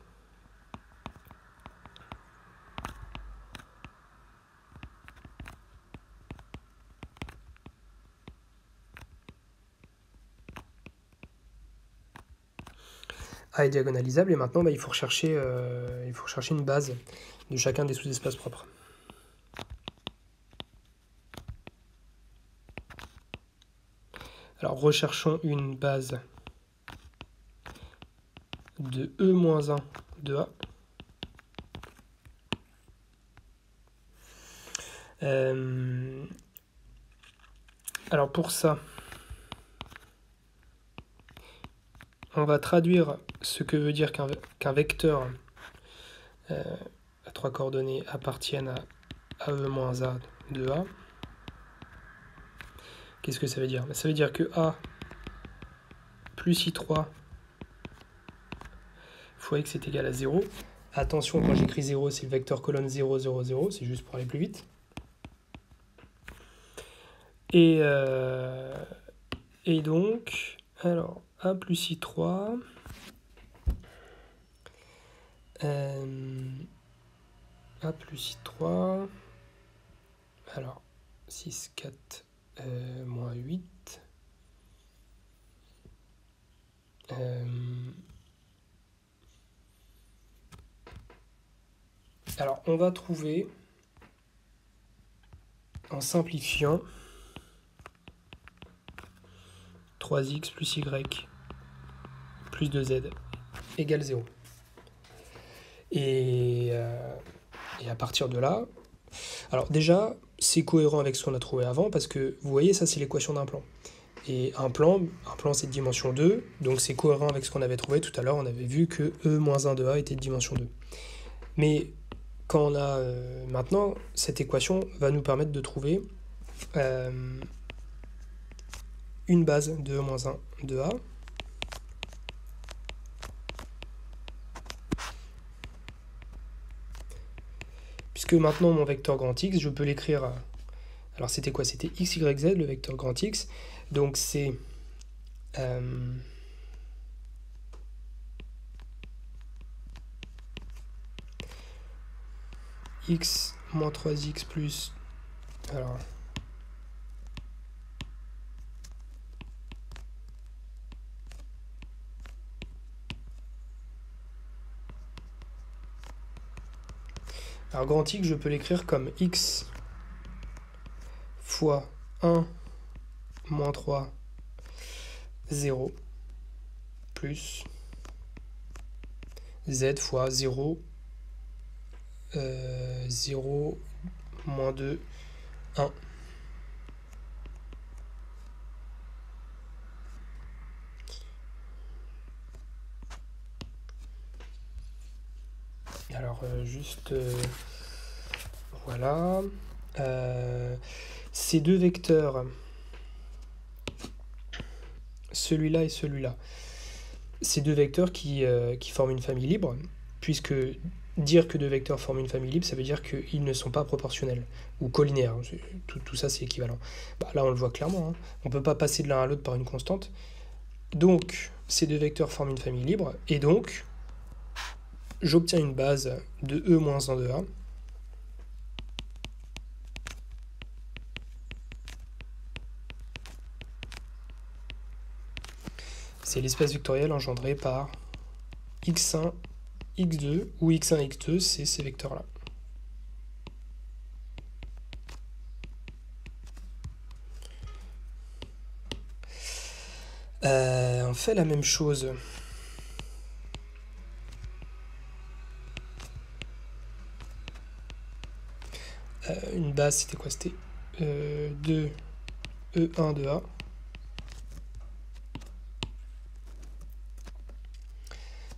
A est diagonalisable, et maintenant il faut rechercher une base de chacun des sous-espaces propres. Alors recherchons une base de E-1 de A. Alors pour ça, on va traduire ce que veut dire qu'un vecteur à 3 coordonnées appartienne à E-A de A. Qu'est-ce que ça veut dire? Ça veut dire que A plus I3 fois X est égal à 0. Attention, quand j'écris 0, c'est le vecteur colonne 0, 0, 0, c'est juste pour aller plus vite. Et donc, alors, A plus I3, A plus I3, alors, 6, 4, moins 8, alors, on va trouver, en simplifiant, 3x plus y plus 2z égale 0. Et à partir de là, alors déjà, c'est cohérent avec ce qu'on a trouvé avant, parce que vous voyez, ça c'est l'équation d'un plan. Et un plan c'est de dimension 2, donc c'est cohérent avec ce qu'on avait trouvé tout à l'heure. On avait vu que E-1 de A était de dimension 2. Mais quand on a maintenant, cette équation va nous permettre de trouver une base de E-1 de A. Puisque maintenant mon vecteur grand X, je peux l'écrire. Alors c'était quoi? C'était x, y, z, le vecteur grand X. Donc c'est x moins 3x plus... Alors grand X, je peux l'écrire comme x fois 1 moins 3, 0, plus z fois 0, 0, moins 2, 1. Alors juste... voilà. Ces deux vecteurs, celui-là et celui-là, ces deux vecteurs qui forment une famille libre, puisque dire que deux vecteurs forment une famille libre, ça veut dire qu'ils ne sont pas proportionnels, ou collinéaires, tout ça c'est équivalent. Là on le voit clairement, hein. On ne peut pas passer de l'un à l'autre par une constante. Donc ces deux vecteurs forment une famille libre, et donc j'obtiens une base de E moins 1 de A, c'est l'espace vectoriel engendré par x1, x2, où x1 et x2, c'est ces vecteurs-là. On fait la même chose. Une base, c'était quoi? C'était 2 E1 de A.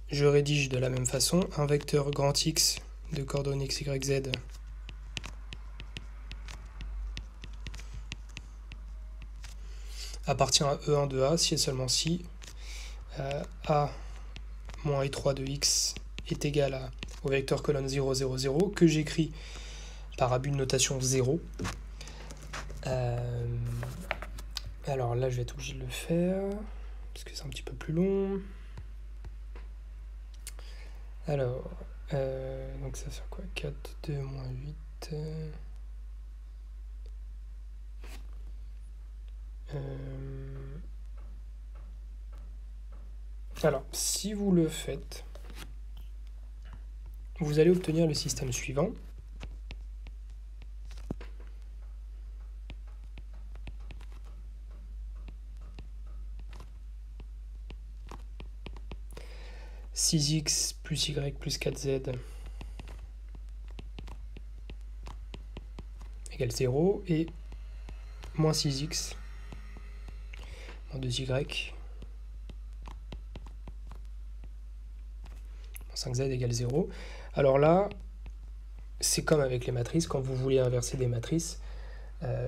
Je rédige de la même façon un vecteur grand X de coordonnées x, y, z appartient à E1 de A si et seulement si A moins I3 de X est égal au vecteur colonne 0, 0, 0 que j'écris par abus de notation 0. Alors là, je vais être obligé de le faire parce que c'est un petit peu plus long. Alors, donc ça fait quoi? 4, 2, moins 8. Alors, si vous le faites, vous allez obtenir le système suivant. « 6x plus y plus 4z égale 0 et moins 6x moins 2y moins 5z égale 0. » Alors là, c'est comme avec les matrices, quand vous voulez inverser des matrices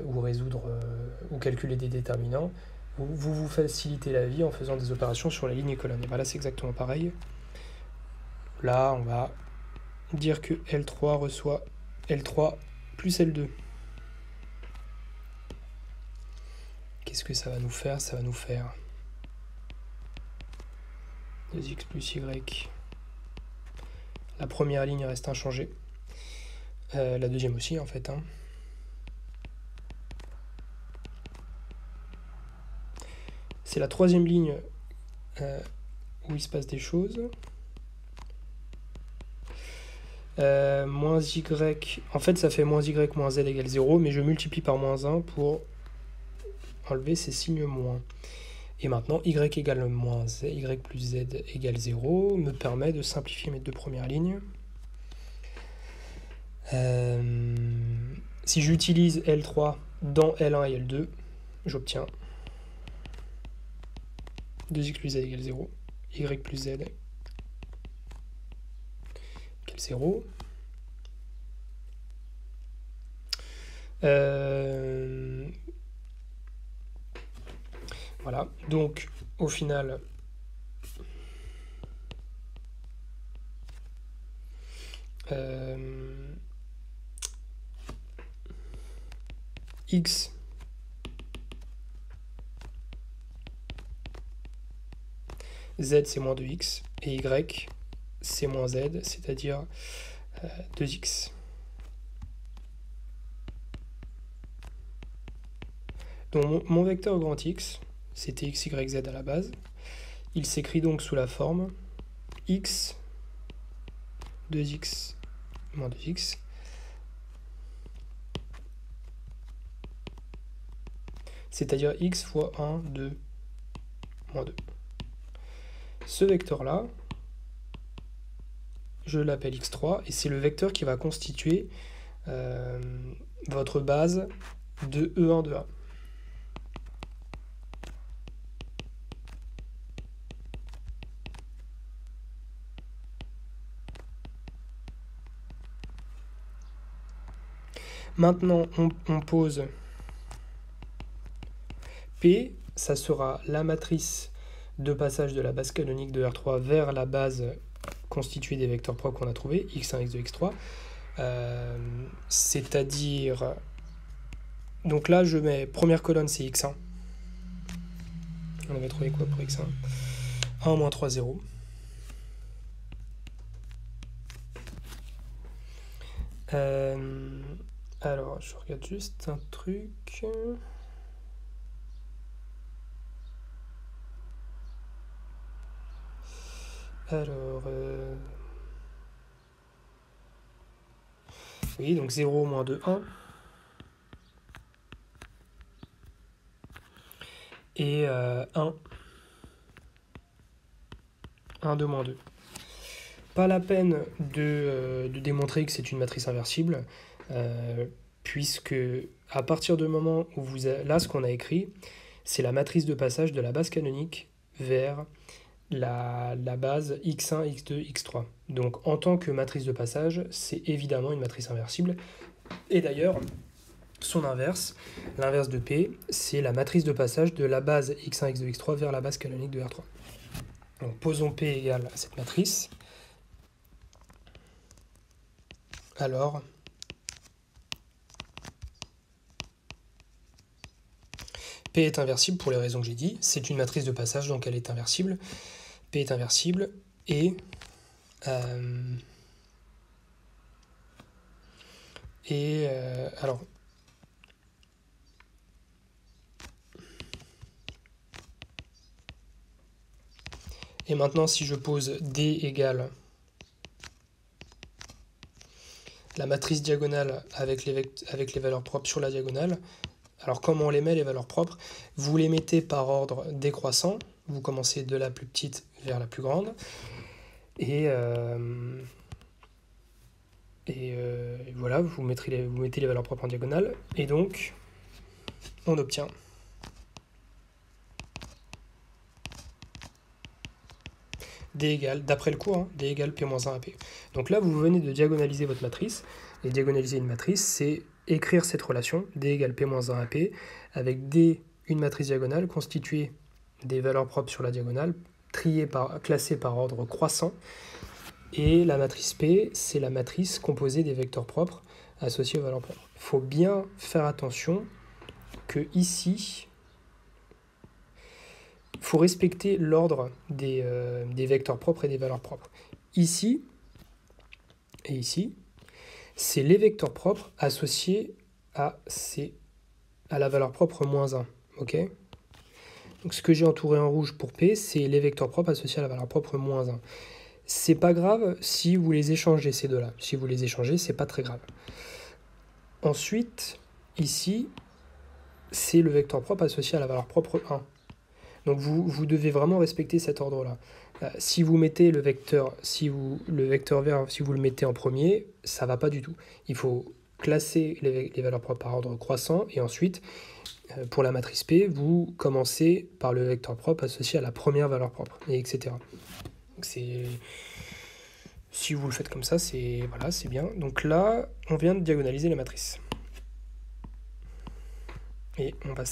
ou résoudre ou calculer des déterminants, vous facilitez la vie en faisant des opérations sur la ligne et colonne. Et bien là, c'est exactement pareil. Là, on va dire que L3 reçoit L3 plus L2. Qu'est-ce que ça va nous faire? Ça va nous faire 2x plus y. La première ligne reste inchangée. La deuxième aussi, en fait. C'est la troisième ligne où il se passe des choses. Moins y, en fait ça fait moins y moins z égale 0, mais je multiplie par moins 1 pour enlever ces signes moins. Et maintenant y égale moins z, y plus z égale 0 me permet de simplifier mes deux premières lignes. Si j'utilise L3 dans L1 et L2, j'obtiens 2x plus z égale 0, y plus z égale 0. Voilà, donc au final, x z c'est moins 2x et y c'est moins z, c'est-à-dire 2x. Donc mon vecteur grand X, c'était x, y, z à la base. Il s'écrit donc sous la forme x, 2x, moins 2x, c'est-à-dire x fois 1, 2, moins 2. Ce vecteur-là, je l'appelle x3, et c'est le vecteur qui va constituer votre base de E1 de A. Maintenant, on pose P, ça sera la matrice de passage de la base canonique de R3 vers la base constituée des vecteurs propres qu'on a trouvés, x1, x2, x3. C'est-à-dire... Donc là, je mets première colonne, c'est x1. On avait trouvé quoi pour x1? 1 moins 3, 0. Alors, je regarde juste un truc. Alors... Oui, donc 0, moins 2, 1. Et 1. 1, 2, moins 2. Pas la peine de démontrer que c'est une matrice inversible, puisque à partir du moment où vous avez, là, ce qu'on a écrit, c'est la matrice de passage de la base canonique vers la base x1, x2, x3. Donc en tant que matrice de passage, c'est évidemment une matrice inversible. Et d'ailleurs, son inverse, l'inverse de P, c'est la matrice de passage de la base x1, x2, x3 vers la base canonique de R3. Donc posons P égale à cette matrice. Alors, P est inversible pour les raisons que j'ai dit. C'est une matrice de passage, donc elle est inversible. P est inversible et alors Et maintenant, si je pose D égale la matrice diagonale avec les valeurs propres sur la diagonale, alors comment on les met les valeurs propres? Vous les mettez par ordre décroissant, vous commencez de la plus petite vers la plus grande, et voilà, vous mettez les valeurs propres en diagonale, et donc on obtient D égale, d'après le cours, hein, D égale P-1 AP. Donc là, vous venez de diagonaliser votre matrice, et diagonaliser une matrice, c'est écrire cette relation, D égale P-1 AP, avec D, une matrice diagonale, constituée des valeurs propres sur la diagonale, classée par ordre croissant, et la matrice P, c'est la matrice composée des vecteurs propres associés aux valeurs propres. Il faut bien faire attention que ici, il faut respecter l'ordre des vecteurs propres et des valeurs propres. Ici et ici, c'est les vecteurs propres associés à la valeur propre -1. Ok ? Donc ce que j'ai entouré en rouge pour P, c'est les vecteurs propres associés à la valeur propre -1. C'est pas grave si vous les échangez, ces deux-là. Si vous les échangez, c'est pas très grave. Ensuite, ici, c'est le vecteur propre associé à la valeur propre 1. Donc vous devez vraiment respecter cet ordre-là. Si vous mettez le vecteur vert, si vous le mettez en premier, ça va pas du tout. Il faut classer les valeurs propres par ordre croissant, et ensuite, pour la matrice P, vous commencez par le vecteur propre associé à la première valeur propre, et etc. Donc si vous le faites comme ça, c'est bien. Donc là, on vient de diagonaliser la matrice. Et on va